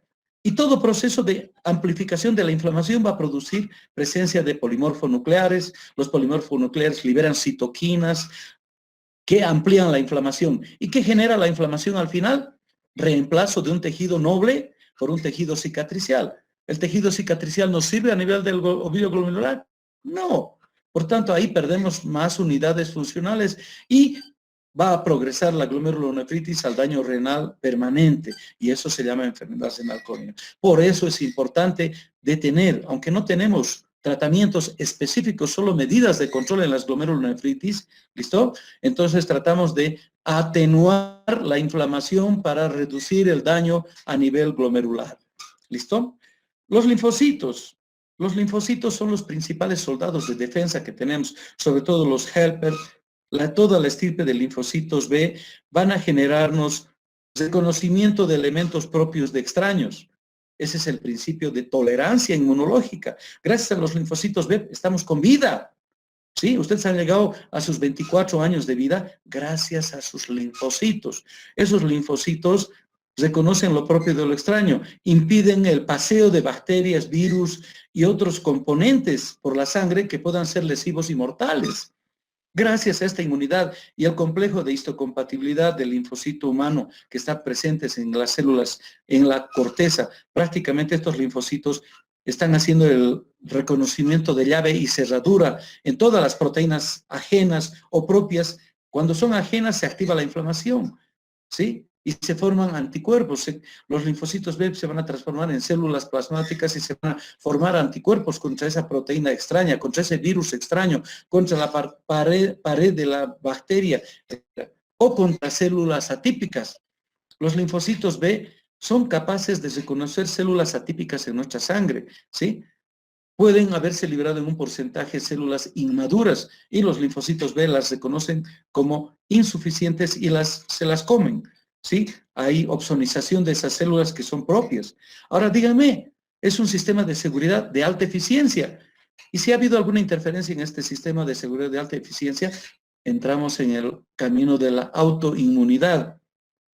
Y todo proceso de amplificación de la inflamación va a producir presencia de polimorfonucleares. Los polimorfonucleares liberan citoquinas, que amplían la inflamación. ¿Y qué genera la inflamación al final? Reemplazo de un tejido noble por un tejido cicatricial. ¿El tejido cicatricial nos sirve a nivel del ovillo glomerular? No. Por tanto, ahí perdemos más unidades funcionales y va a progresar la glomerulonefritis al daño renal permanente y eso se llama enfermedad renal crónica. Por eso es importante detener, aunque no tenemos tratamientos específicos, solo medidas de control en las glomerulonefritis, ¿listo? Entonces tratamos de atenuar la inflamación para reducir el daño a nivel glomerular, ¿listo? Los linfocitos son los principales soldados de defensa que tenemos, sobre todo los helper, toda la estirpe de linfocitos B van a generarnos reconocimiento de elementos propios de extraños. Ese es el principio de tolerancia inmunológica. Gracias a los linfocitos B estamos con vida. ¿Sí? Ustedes han llegado a sus 24 años de vida gracias a sus linfocitos. Esos linfocitos reconocen lo propio de lo extraño, impiden el paseo de bacterias, virus y otros componentes por la sangre que puedan ser lesivos y mortales. Gracias a esta inmunidad y al complejo de histocompatibilidad del linfocito humano que está presentes en las células, en la corteza, prácticamente estos linfocitos están haciendo el reconocimiento de llave y cerradura en todas las proteínas ajenas o propias. Cuando son ajenas se activa la inflamación, ¿sí? Y se forman anticuerpos. Los linfocitos B se van a transformar en células plasmáticas y se van a formar anticuerpos contra esa proteína extraña, contra ese virus extraño, contra la pared de la bacteria o contra células atípicas. Los linfocitos B son capaces de reconocer células atípicas en nuestra sangre, ¿sí? Pueden haberse liberado en un porcentaje células inmaduras y los linfocitos B las reconocen como insuficientes y se las comen. ¿Sí? Hay opsonización de esas células que son propias. Ahora díganme, es un sistema de seguridad de alta eficiencia. Y si ha habido alguna interferencia en este sistema de seguridad de alta eficiencia, entramos en el camino de la autoinmunidad.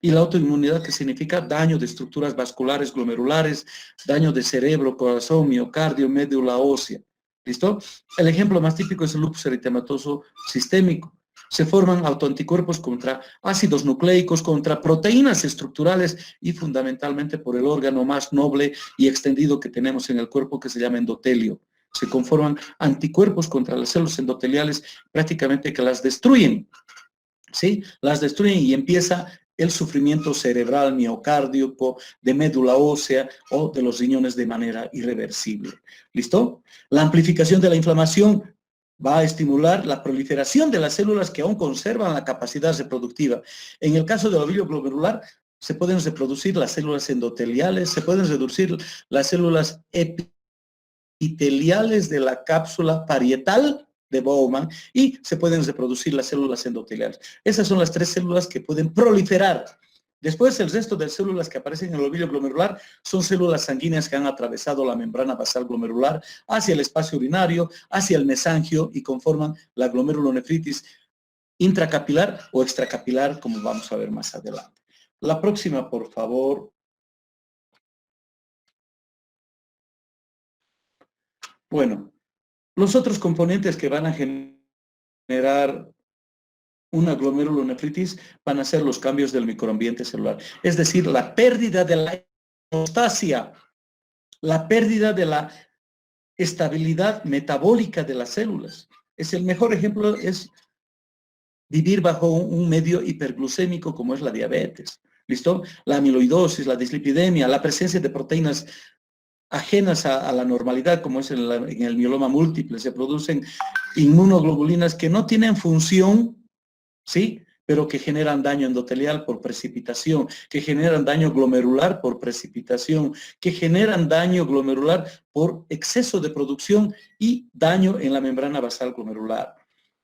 Y la autoinmunidad que significa daño de estructuras vasculares, glomerulares, daño de cerebro, corazón, miocardio, médula ósea. ¿Listo? El ejemplo más típico es el lupus eritematoso sistémico. Se forman autoanticuerpos contra ácidos nucleicos, contra proteínas estructurales y fundamentalmente por el órgano más noble y extendido que tenemos en el cuerpo, que se llama endotelio. Se conforman anticuerpos contra las células endoteliales prácticamente que las destruyen, ¿sí? Las destruyen y empieza el sufrimiento cerebral, miocárdico, de médula ósea o de los riñones de manera irreversible. ¿Listo? La amplificación de la inflamación va a estimular la proliferación de las células que aún conservan la capacidad reproductiva. En el caso del ovillo glomerular, se pueden reproducir las células endoteliales, se pueden reducir las células epiteliales de la cápsula parietal de Bowman y se pueden reproducir las células endoteliales. Esas son las 3 células que pueden proliferar. Después, el resto de células que aparecen en el ovillo glomerular son células sanguíneas que han atravesado la membrana basal glomerular hacia el espacio urinario, hacia el mesangio y conforman la glomerulonefritis intracapilar o extracapilar, como vamos a ver más adelante. La próxima, por favor. Bueno, los otros componentes que van a generar una glomerulonefritis van a ser los cambios del microambiente celular, es decir, la pérdida de la homeostasia, la pérdida de la estabilidad metabólica de las células. El mejor ejemplo es vivir bajo un medio hiperglucémico como es la diabetes, ¿listo? La amiloidosis, la dislipidemia, la presencia de proteínas ajenas a la normalidad, como es en el mieloma múltiple, se producen inmunoglobulinas que no tienen función, ¿sí? Pero que generan daño endotelial por precipitación, que generan daño glomerular por precipitación, que generan daño glomerular por exceso de producción y daño en la membrana basal glomerular.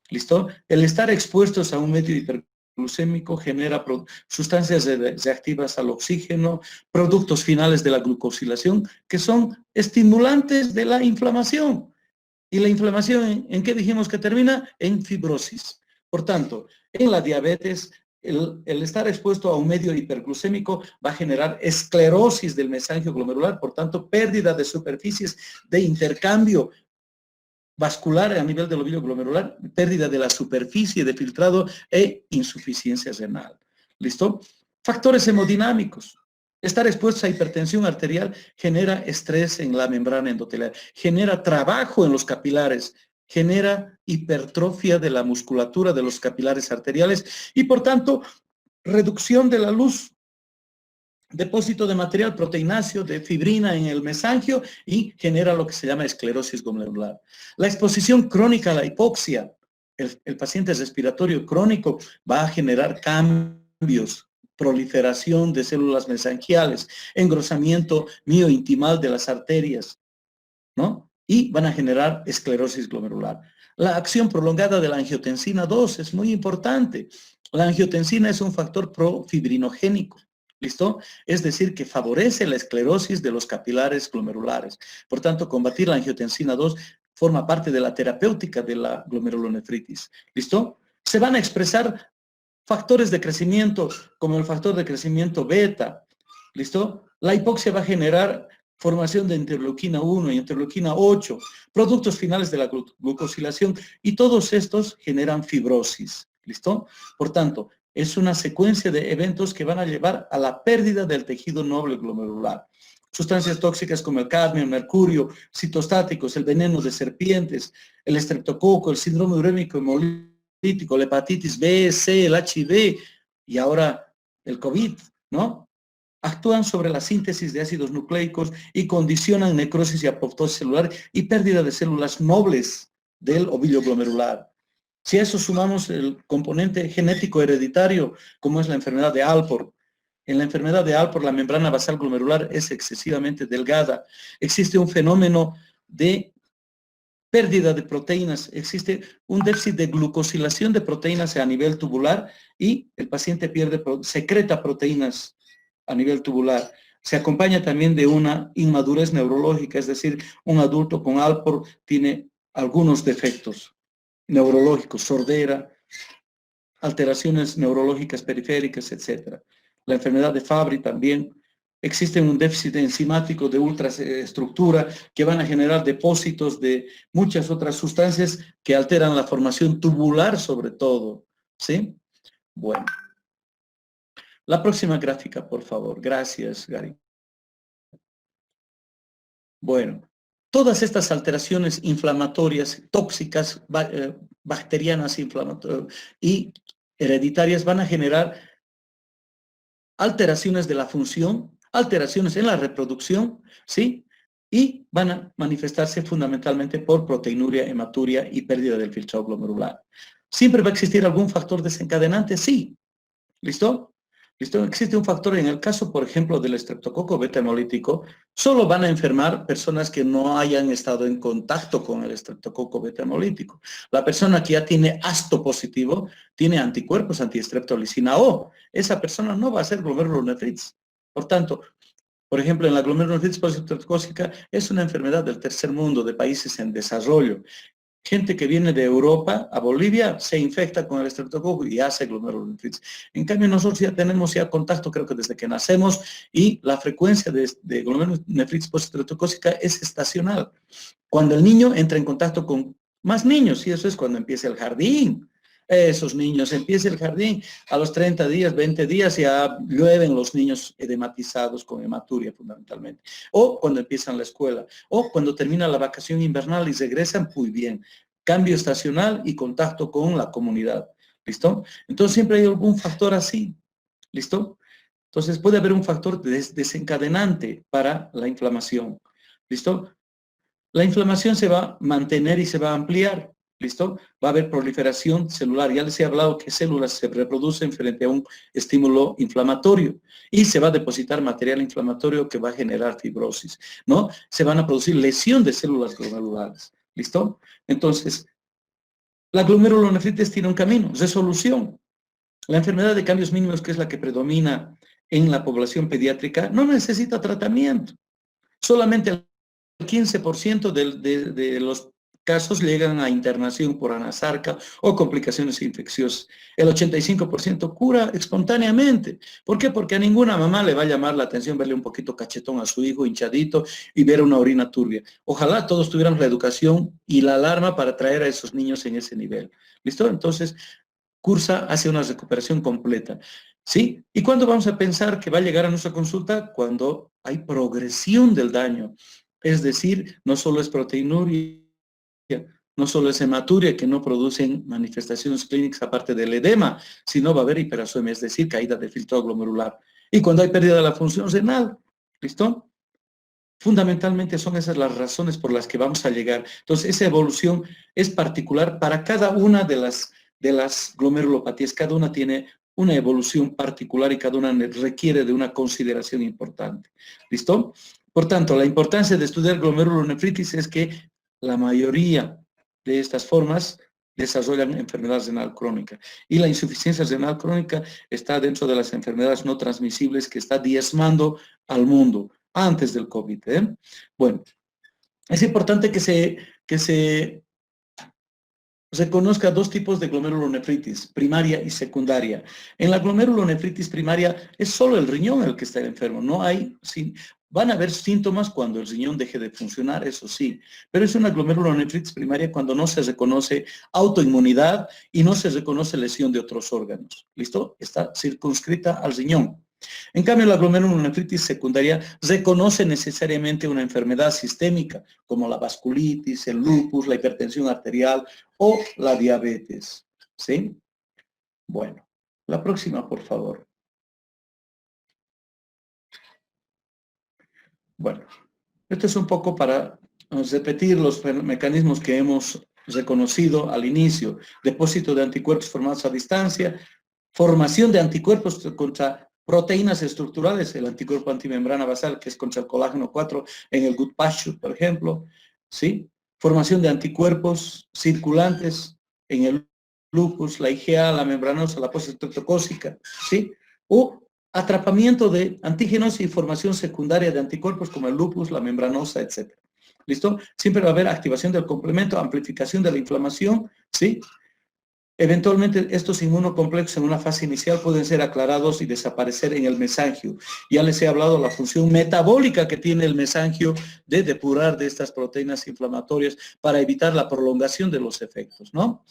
¿Listo? El estar expuestos a un medio hiperglucémico genera sustancias reactivas al oxígeno, productos finales de la glucosilación, que son estimulantes de la inflamación. ¿Y la inflamación en qué dijimos que termina? En fibrosis. Por tanto, en la diabetes, el estar expuesto a un medio hiperglucémico va a generar esclerosis del mesangio glomerular, por tanto, pérdida de superficies de intercambio vascular a nivel del ovillo glomerular, pérdida de la superficie de filtrado e insuficiencia renal. ¿Listo? Factores hemodinámicos. Estar expuestos a hipertensión arterial genera estrés en la membrana endotelial, genera trabajo en los capilares, genera hipertrofia de la musculatura de los capilares arteriales y, por tanto, reducción de la luz, depósito de material proteináceo, de fibrina en el mesangio y genera lo que se llama esclerosis glomerular. La exposición crónica a la hipoxia, el paciente respiratorio crónico va a generar cambios, proliferación de células mesangiales, engrosamiento miointimal de las arterias, ¿no? Y van a generar esclerosis glomerular. La acción prolongada de la angiotensina 2 es muy importante. La angiotensina es un factor profibrinogénico. ¿Listo? Es decir, que favorece la esclerosis de los capilares glomerulares. Por tanto, combatir la angiotensina 2 forma parte de la terapéutica de la glomerulonefritis. ¿Listo? Se van a expresar factores de crecimiento, como el factor de crecimiento beta. ¿Listo? La hipoxia va a generar formación de interleuquina 1 y interleuquina 8, productos finales de la glucosilación, y todos estos generan fibrosis. ¿Listo? Por tanto, es una secuencia de eventos que van a llevar a la pérdida del tejido noble glomerular. Sustancias tóxicas como el cadmio, el mercurio, citostáticos, el veneno de serpientes, el estreptococo, el síndrome urémico hemolítico, la hepatitis B, C, el HIV y ahora el COVID, ¿no? Actúan sobre la síntesis de ácidos nucleicos y condicionan necrosis y apoptosis celular y pérdida de células nobles del ovillo glomerular. Si a eso sumamos el componente genético hereditario, como es la enfermedad de Alport, en la enfermedad de Alport la membrana basal glomerular es excesivamente delgada. Existe un fenómeno de pérdida de proteínas, existe un déficit de glucosilación de proteínas a nivel tubular y el paciente secreta proteínas a nivel tubular. Se acompaña también de una inmadurez neurológica, es decir, un adulto con Alport tiene algunos defectos neurológicos, sordera, alteraciones neurológicas periféricas, etc. La enfermedad de Fabry también. Existe un déficit enzimático de ultraestructura que van a generar depósitos de muchas otras sustancias que alteran la formación tubular sobre todo. ¿Sí? Bueno. La próxima gráfica, por favor. Gracias, Gary. Bueno, todas estas alteraciones inflamatorias, tóxicas, bacterianas y hereditarias van a generar alteraciones de la función, alteraciones en la reproducción, ¿sí? Y van a manifestarse fundamentalmente por proteinuria, hematuria y pérdida del filtrado glomerular. ¿Siempre va a existir algún factor desencadenante? Sí. ¿Listo? ¿Listo? Existe un factor, en el caso, por ejemplo, del estreptococo beta hemolítico, solo van a enfermar personas que no hayan estado en contacto con el estreptococo beta hemolítico. La persona que ya tiene ASTO positivo, tiene anticuerpos antiestreptolicina O, esa persona no va a ser glomerulonefritis. Por tanto, por ejemplo, en la glomerulonefritis postestreptocócica es una enfermedad del tercer mundo, de países en desarrollo. Gente que viene de Europa a Bolivia se infecta con el estreptococo y hace glomerulonefritis. En cambio, nosotros ya tenemos contacto, creo que desde que nacemos, y la frecuencia de glomerulonefritis postestreptocócica es estacional. Cuando el niño entra en contacto con más niños, y eso es cuando empieza el jardín. Esos niños, empieza el jardín, a los 30 días, 20 días ya llueven los niños edematizados con hematuria fundamentalmente. O cuando empiezan la escuela, o cuando termina la vacación invernal y regresan, muy bien. Cambio estacional y contacto con la comunidad. ¿Listo? Entonces siempre hay algún factor así. ¿Listo? Entonces puede haber un factor desencadenante para la inflamación. ¿Listo? La inflamación se va a mantener y se va a ampliar. ¿Listo? Va a haber proliferación celular. Ya les he hablado que células se reproducen frente a un estímulo inflamatorio y se va a depositar material inflamatorio que va a generar fibrosis, ¿no? Se van a producir lesión de células glomerulares. ¿Listo? Entonces, la glomerulonefritis tiene un camino, resolución. La enfermedad de cambios mínimos, que es la que predomina en la población pediátrica, no necesita tratamiento. Solamente el 15% de los casos llegan a internación por anasarca o complicaciones infecciosas. El 85% cura espontáneamente. ¿Por qué? Porque a ninguna mamá le va a llamar la atención verle un poquito cachetón a su hijo, hinchadito, y ver una orina turbia. Ojalá todos tuviéramos la educación y la alarma para traer a esos niños en ese nivel. ¿Listo? Entonces, cursa hacia una recuperación completa. ¿Sí? ¿Y cuándo vamos a pensar que va a llegar a nuestra consulta? Cuando hay progresión del daño. Es decir, no solo es proteinuria, no solo es hematuria, que no producen manifestaciones clínicas aparte del edema, sino va a haber hiperosmia, es decir, caída del filtrado glomerular. Y cuando hay pérdida de la función renal, ¿listo? Fundamentalmente son esas las razones por las que vamos a llegar. Entonces, esa evolución es particular para cada una de las glomerulopatías. Cada una tiene una evolución particular y cada una requiere de una consideración importante. ¿Listo? Por tanto, la importancia de estudiar glomerulonefritis es que la mayoría de estas formas desarrollan enfermedad renal crónica. Y la insuficiencia renal crónica está dentro de las enfermedades no transmisibles que está diezmando al mundo antes del COVID. Bueno, es importante que se conozca dos tipos de glomerulonefritis, primaria y secundaria. En la glomerulonefritis primaria es solo el riñón el que está enfermo, no hay... Van a haber síntomas cuando el riñón deje de funcionar, eso sí, pero es una glomerulonefritis primaria cuando no se reconoce autoinmunidad y no se reconoce lesión de otros órganos. ¿Listo? Está circunscrita al riñón. En cambio, la glomerulonefritis secundaria reconoce necesariamente una enfermedad sistémica, como la vasculitis, el lupus, la hipertensión arterial o la diabetes. ¿Sí? Bueno, la próxima, por favor. Bueno, esto es un poco para repetir los mecanismos que hemos reconocido al inicio. Depósito de anticuerpos formados a distancia, formación de anticuerpos contra proteínas estructurales, el anticuerpo antimembrana basal, que es contra el colágeno 4 en el gut pasture, por ejemplo, ¿sí? Formación de anticuerpos circulantes en el lupus, la IgA, la membranosa, la postestreptocócica, ¿sí? O atrapamiento de antígenos y formación secundaria de anticuerpos como el lupus, la membranosa, etc. ¿Listo? Siempre va a haber activación del complemento, amplificación de la inflamación, ¿sí? Eventualmente estos inmunocomplejos en una fase inicial pueden ser aclarados y desaparecer en el mesangio. Ya les he hablado de la función metabólica que tiene el mesangio de depurar de estas proteínas inflamatorias para evitar la prolongación de los efectos, ¿no?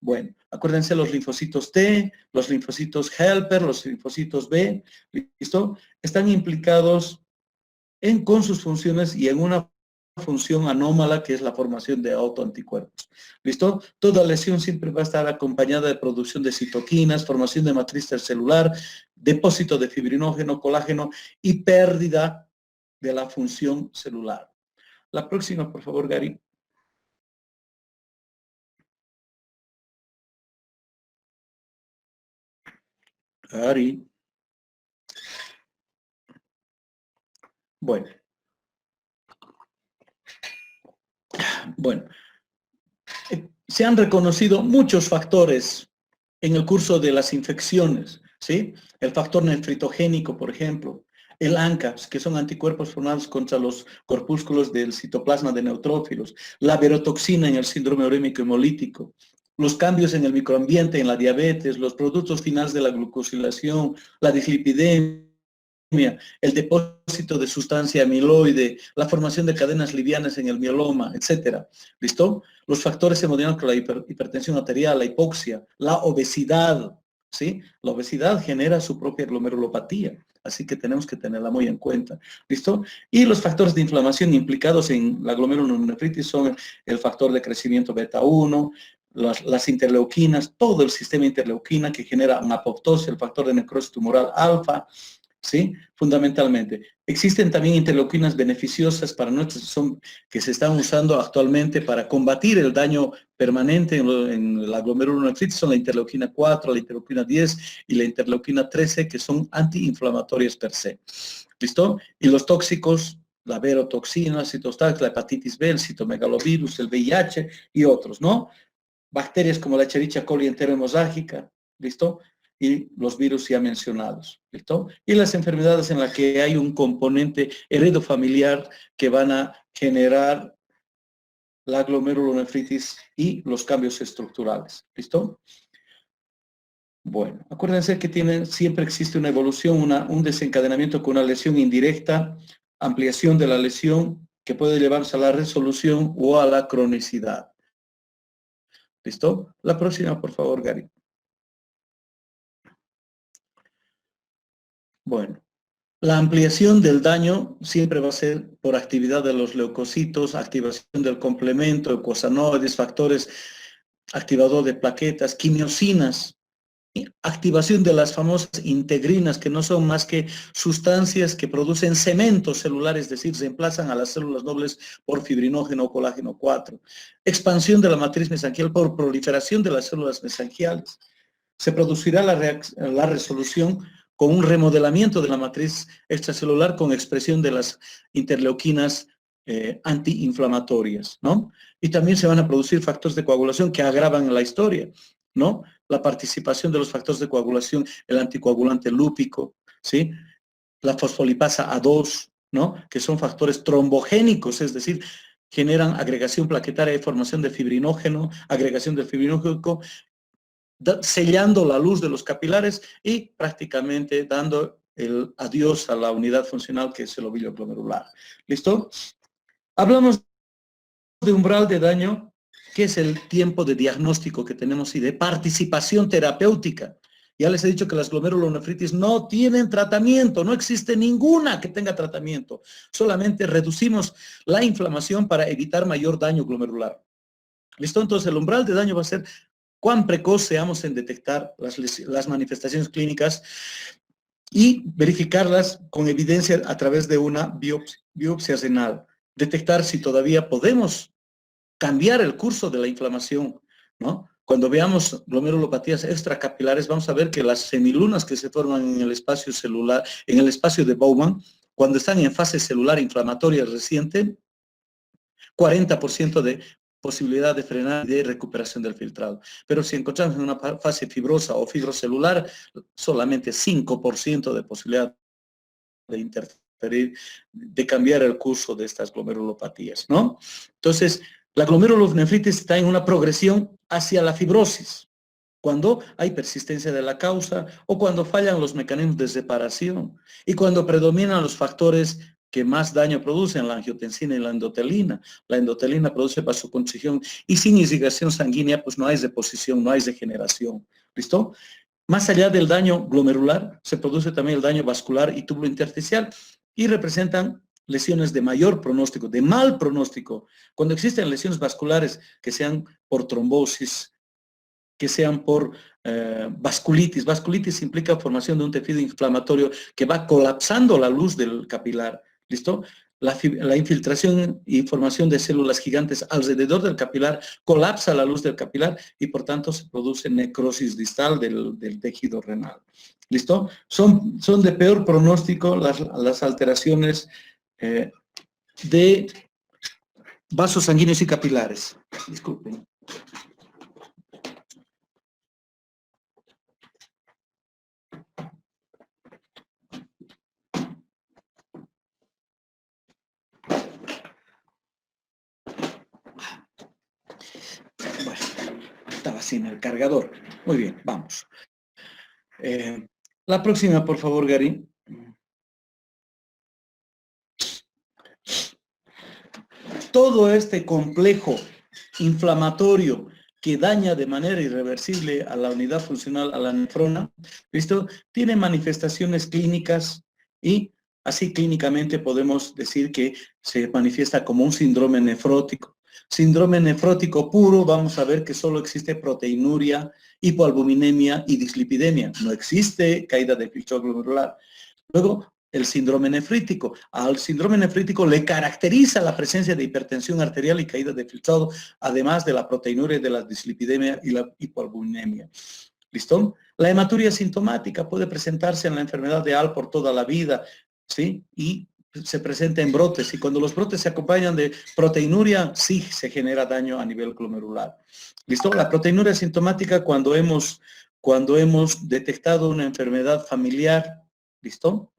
Bueno, acuérdense los linfocitos T, los linfocitos helper, los linfocitos B, ¿listo? Están implicados con sus funciones y en una función anómala que es la formación de autoanticuerpos. ¿Listo? Toda lesión siempre va a estar acompañada de producción de citoquinas, formación de matriz celular, depósito de fibrinógeno, colágeno y pérdida de la función celular. La próxima, por favor, Gary. Gary. Bueno. Bueno. Se han reconocido muchos factores en el curso de las infecciones, ¿sí? El factor nefritogénico, por ejemplo, el ANCA, que son anticuerpos formados contra los corpúsculos del citoplasma de neutrófilos, la verotoxina en el síndrome urémico hemolítico, los cambios en el microambiente, en la diabetes, los productos finales de la glucosilación, la dislipidemia, el depósito de sustancia amiloide, la formación de cadenas livianas en el mieloma, etcétera. ¿Listo? Los factores hemodinámicos, la hipertensión arterial, la hipoxia, la obesidad, ¿sí? La obesidad genera su propia glomerulopatía, así que tenemos que tenerla muy en cuenta. ¿Listo? Y los factores de inflamación implicados en la glomerulonefritis son el factor de crecimiento beta 1, las interleuquinas, todo el sistema interleuquina que genera una apoptosis, el factor de necrosis tumoral alfa, ¿sí? Fundamentalmente. Existen también interleuquinas beneficiosas para que se están usando actualmente para combatir el daño permanente en la glomerulonefritis, son la interleuquina 4, la interleuquina 10 y la interleuquina 13, que son antiinflamatorias per se. ¿Listo? Y los tóxicos, la verotoxina, la citostax, la hepatitis B, el citomegalovirus, el VIH y otros, ¿no? Bacterias como la Escherichia coli enterohemoságica, ¿listo? Y los virus ya mencionados, ¿listo? Y las enfermedades en las que hay un componente heredofamiliar que van a generar la glomerulonefritis y los cambios estructurales, ¿listo? Bueno, acuérdense que siempre existe una evolución, un desencadenamiento con una lesión indirecta, ampliación de la lesión que puede llevarse a la resolución o a la cronicidad. ¿Listo? La próxima, por favor, Gary. Bueno, la ampliación del daño siempre va a ser por actividad de los leucocitos, activación del complemento, eicosanoides, factores activador de plaquetas, quimiosinas, activación de las famosas integrinas, que no son más que sustancias que producen cementos celulares, es decir, reemplazan a las células nobles por fibrinógeno o colágeno 4. Expansión de la matriz mesangial por proliferación de las células mesangiales. Se producirá la resolución con un remodelamiento de la matriz extracelular con expresión de las interleuquinas antiinflamatorias, ¿no? Y también se van a producir factores de coagulación que agravan la historia, ¿no? La participación de los factores de coagulación, el anticoagulante lúpico, ¿sí? La fosfolipasa A2, ¿no? Que son factores trombogénicos, es decir, generan agregación plaquetaria y formación de fibrinógeno, agregación de fibrinógeno, sellando la luz de los capilares y prácticamente dando el adiós a la unidad funcional que es el ovillo glomerular. ¿Listo? Hablamos de umbral de daño, que es el tiempo de diagnóstico que tenemos y de participación terapéutica. Ya les he dicho que las glomerulonefritis no tienen tratamiento, no existe ninguna que tenga tratamiento. Solamente reducimos la inflamación para evitar mayor daño glomerular. ¿Listo? Entonces el umbral de daño va a ser cuán precoz seamos en detectar las manifestaciones clínicas y verificarlas con evidencia a través de una biopsia renal. Detectar si todavía podemos cambiar el curso de la inflamación, ¿no? Cuando veamos glomerulopatías extracapilares, vamos a ver que las semilunas que se forman en el espacio celular, en el espacio de Bowman, cuando están en fase celular inflamatoria reciente, 40% de posibilidad de frenar y de recuperación del filtrado. Pero si encontramos en una fase fibrosa o fibrocelular, solamente 5% de posibilidad de interferir, de cambiar el curso de estas glomerulopatías, ¿no? Entonces, la glomerulonefritis está en una progresión hacia la fibrosis, cuando hay persistencia de la causa o cuando fallan los mecanismos de separación y cuando predominan los factores que más daño producen, la angiotensina y la endotelina. La endotelina produce vasoconstricción y sin irrigación sanguínea pues no hay deposición, no hay degeneración. ¿Listo? Más allá del daño glomerular, se produce también el daño vascular y túbulo intersticial y representan lesiones de mayor pronóstico, de mal pronóstico. Cuando existen lesiones vasculares que sean por trombosis, que sean por vasculitis. Vasculitis implica formación de un tejido inflamatorio que va colapsando la luz del capilar. ¿Listo? La infiltración y formación de células gigantes alrededor del capilar colapsa la luz del capilar y por tanto se produce necrosis distal del tejido renal. ¿Listo? Son de peor pronóstico las alteraciones de vasos sanguíneos y capilares. Disculpen. Bueno, estaba sin el cargador. Muy bien, vamos. La próxima, por favor, Gary. Todo este complejo inflamatorio que daña de manera irreversible a la unidad funcional, a la nefrona, ¿listo? Tiene manifestaciones clínicas y así clínicamente podemos decir que se manifiesta como un síndrome nefrótico. Síndrome nefrótico puro, vamos a ver que solo existe proteinuria, hipoalbuminemia y dislipidemia. No existe caída de filtro glomerular. Luego, el síndrome nefrítico. Al síndrome nefrítico le caracteriza la presencia de hipertensión arterial y caída de filtrado, además de la proteinuria, de la dislipidemia y la hipoalbuminemia. ¿Listo? La hematuria sintomática puede presentarse en la enfermedad de AL por toda la vida, ¿sí? Y se presenta en brotes, y cuando los brotes se acompañan de proteinuria, sí se genera daño a nivel glomerular. ¿Listo? La proteinuria sintomática cuando hemos detectado una enfermedad familiar, ¿listo?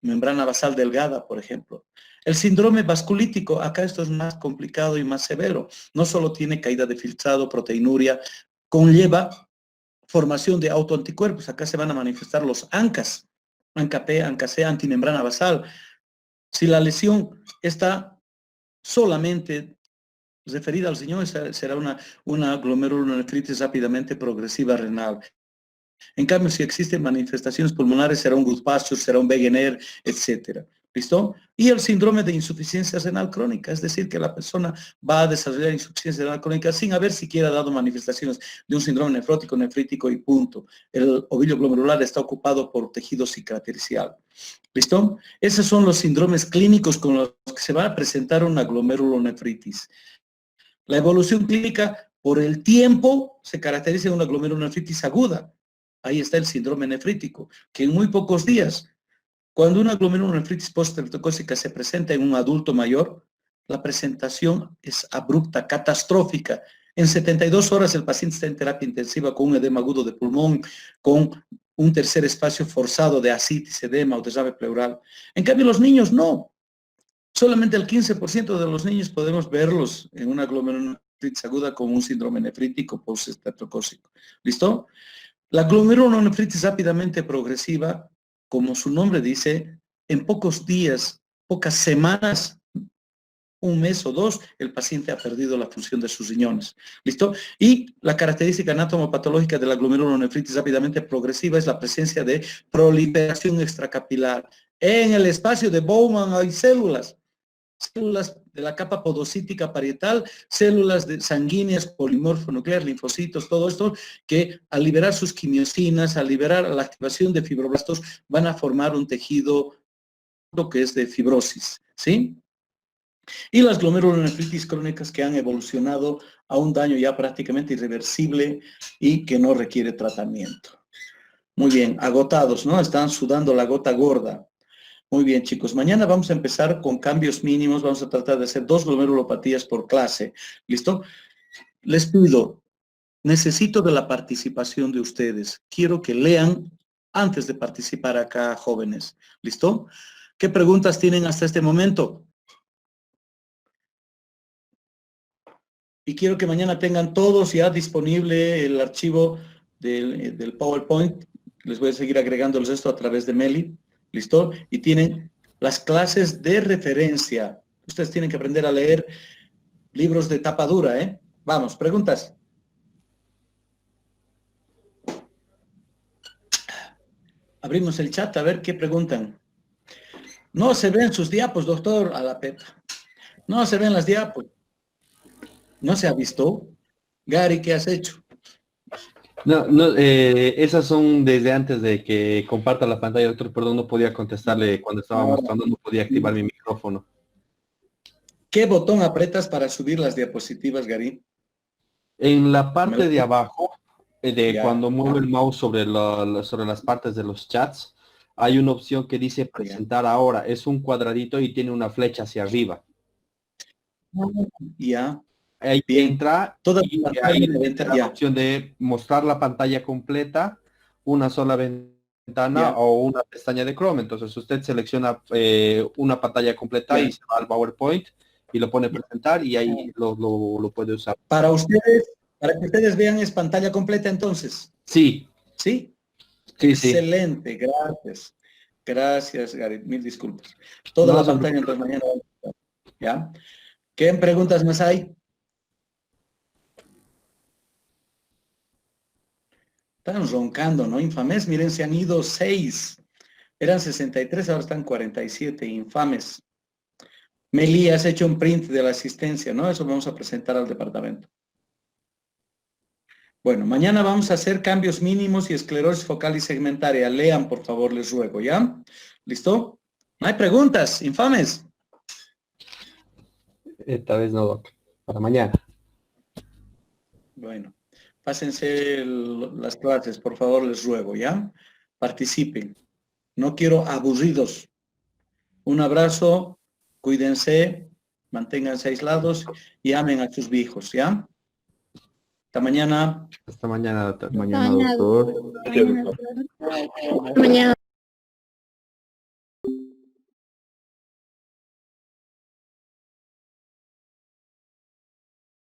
Membrana basal delgada, por ejemplo. El síndrome vasculítico, acá esto es más complicado y más severo. No solo tiene caída de filtrado, proteinuria, conlleva formación de autoanticuerpos. Acá se van a manifestar los ANCAs, ANCA-P, ANCA-C, antimembrana basal. Si la lesión está solamente referida al riñón, será una glomerulonefritis rápidamente progresiva renal. En cambio, si existen manifestaciones pulmonares, será un Goodpasture, será un Wegener, etc. ¿Listo? Y el síndrome de insuficiencia renal crónica, es decir, que la persona va a desarrollar insuficiencia renal crónica sin haber siquiera dado manifestaciones de un síndrome nefrótico, nefrítico y punto. El ovillo glomerular está ocupado por tejido cicatricial. ¿Listo? Esos son los síndromes clínicos con los que se va a presentar una glomerulonefritis. La evolución clínica, por el tiempo, se caracteriza de una glomerulonefritis aguda. Ahí está el síndrome nefrítico, que en muy pocos días, cuando una glomerulonefritis postreptocócica se presenta en un adulto mayor, la presentación es abrupta, catastrófica. En 72 horas el paciente está en terapia intensiva con un edema agudo de pulmón, con un tercer espacio forzado de ascitis, edema o derrame pleural. En cambio, los niños no. Solamente el 15% de los niños podemos verlos en una glomerulonefritis aguda con un síndrome nefrítico postreptocócico. ¿Listo? La glomerulonefritis rápidamente progresiva, como su nombre dice, en pocos días, pocas semanas, un mes o dos, el paciente ha perdido la función de sus riñones. ¿Listo? Y la característica anatomopatológica de la glomerulonefritis rápidamente progresiva es la presencia de proliferación extracapilar. En el espacio de Bowman hay células de la capa podocítica parietal, células sanguíneas, polimorfo nuclear, linfocitos, todo esto que al liberar sus quimiosinas, al liberar la activación de fibroblastos, van a formar un tejido que es de fibrosis, ¿sí? Y las glomerulonefritis crónicas que han evolucionado a un daño ya prácticamente irreversible y que no requiere tratamiento. Muy bien, agotados, ¿no? Están sudando la gota gorda. Muy bien, chicos. Mañana vamos a empezar con cambios mínimos. Vamos a tratar de hacer 2 glomerulopatías por clase. ¿Listo? Les pido, necesito de la participación de ustedes. Quiero que lean antes de participar acá, jóvenes. ¿Listo? ¿Qué preguntas tienen hasta este momento? Y quiero que mañana tengan todos ya disponible el archivo del PowerPoint. Les voy a seguir agregando esto a través de Meli. ¿Listo? Y tienen las clases de referencia. Ustedes tienen que aprender a leer libros de tapa dura, ¿eh? Vamos, preguntas. Abrimos el chat a ver qué preguntan. No se ven sus diapos, doctor, a la pepa. No se ven las diapos. ¿No se ha visto? Gary, ¿qué has hecho? No, no, esas son desde antes de que comparta la pantalla, doctor, perdón, no podía contestarle cuando estaba mostrando, no podía activar mi micrófono. ¿Qué botón apretas para subir las diapositivas, Gary? En la parte de abajo, Ya. cuando muevo el mouse sobre, sobre las partes de los chats, hay una opción que dice presentar ahora. Es un cuadradito y tiene una flecha hacia arriba. Ya. Ahí Bien. entra Toda y la ahí pantalla debe está entrar, la ya. opción de mostrar la pantalla completa, una sola ventana Ya. o una pestaña de Chrome. Entonces usted selecciona una pantalla completa Ya. y se va al PowerPoint y lo pone a presentar y ahí lo puede usar. Para ustedes, para que ustedes vean es pantalla completa entonces. Sí, ¿Sí? sí, sí. Excelente, gracias. Gracias, Gary, mil disculpas. Toda No la se pantalla entonces mañana. ¿Ya? ¿Qué preguntas más hay? Están roncando, ¿no? Infames, miren, se han ido 6. Eran 63, ahora están 47. Infames. Meli, has hecho un print de la asistencia, ¿no? Eso vamos a presentar al departamento. Bueno, mañana vamos a hacer cambios mínimos y esclerosis focal y segmentaria. Lean, por favor, les ruego, ¿ya? ¿Listo? ¿No hay preguntas, infames? Esta vez no, Doc. Para mañana. Bueno, pásense las clases, por favor, les ruego, ¿ya? Participen. No quiero aburridos. Un abrazo, cuídense, manténganse aislados y amen a sus hijos, ¿ya? Hasta mañana. Hasta mañana, doctor. Mañana, Gracias, doctor. mañana.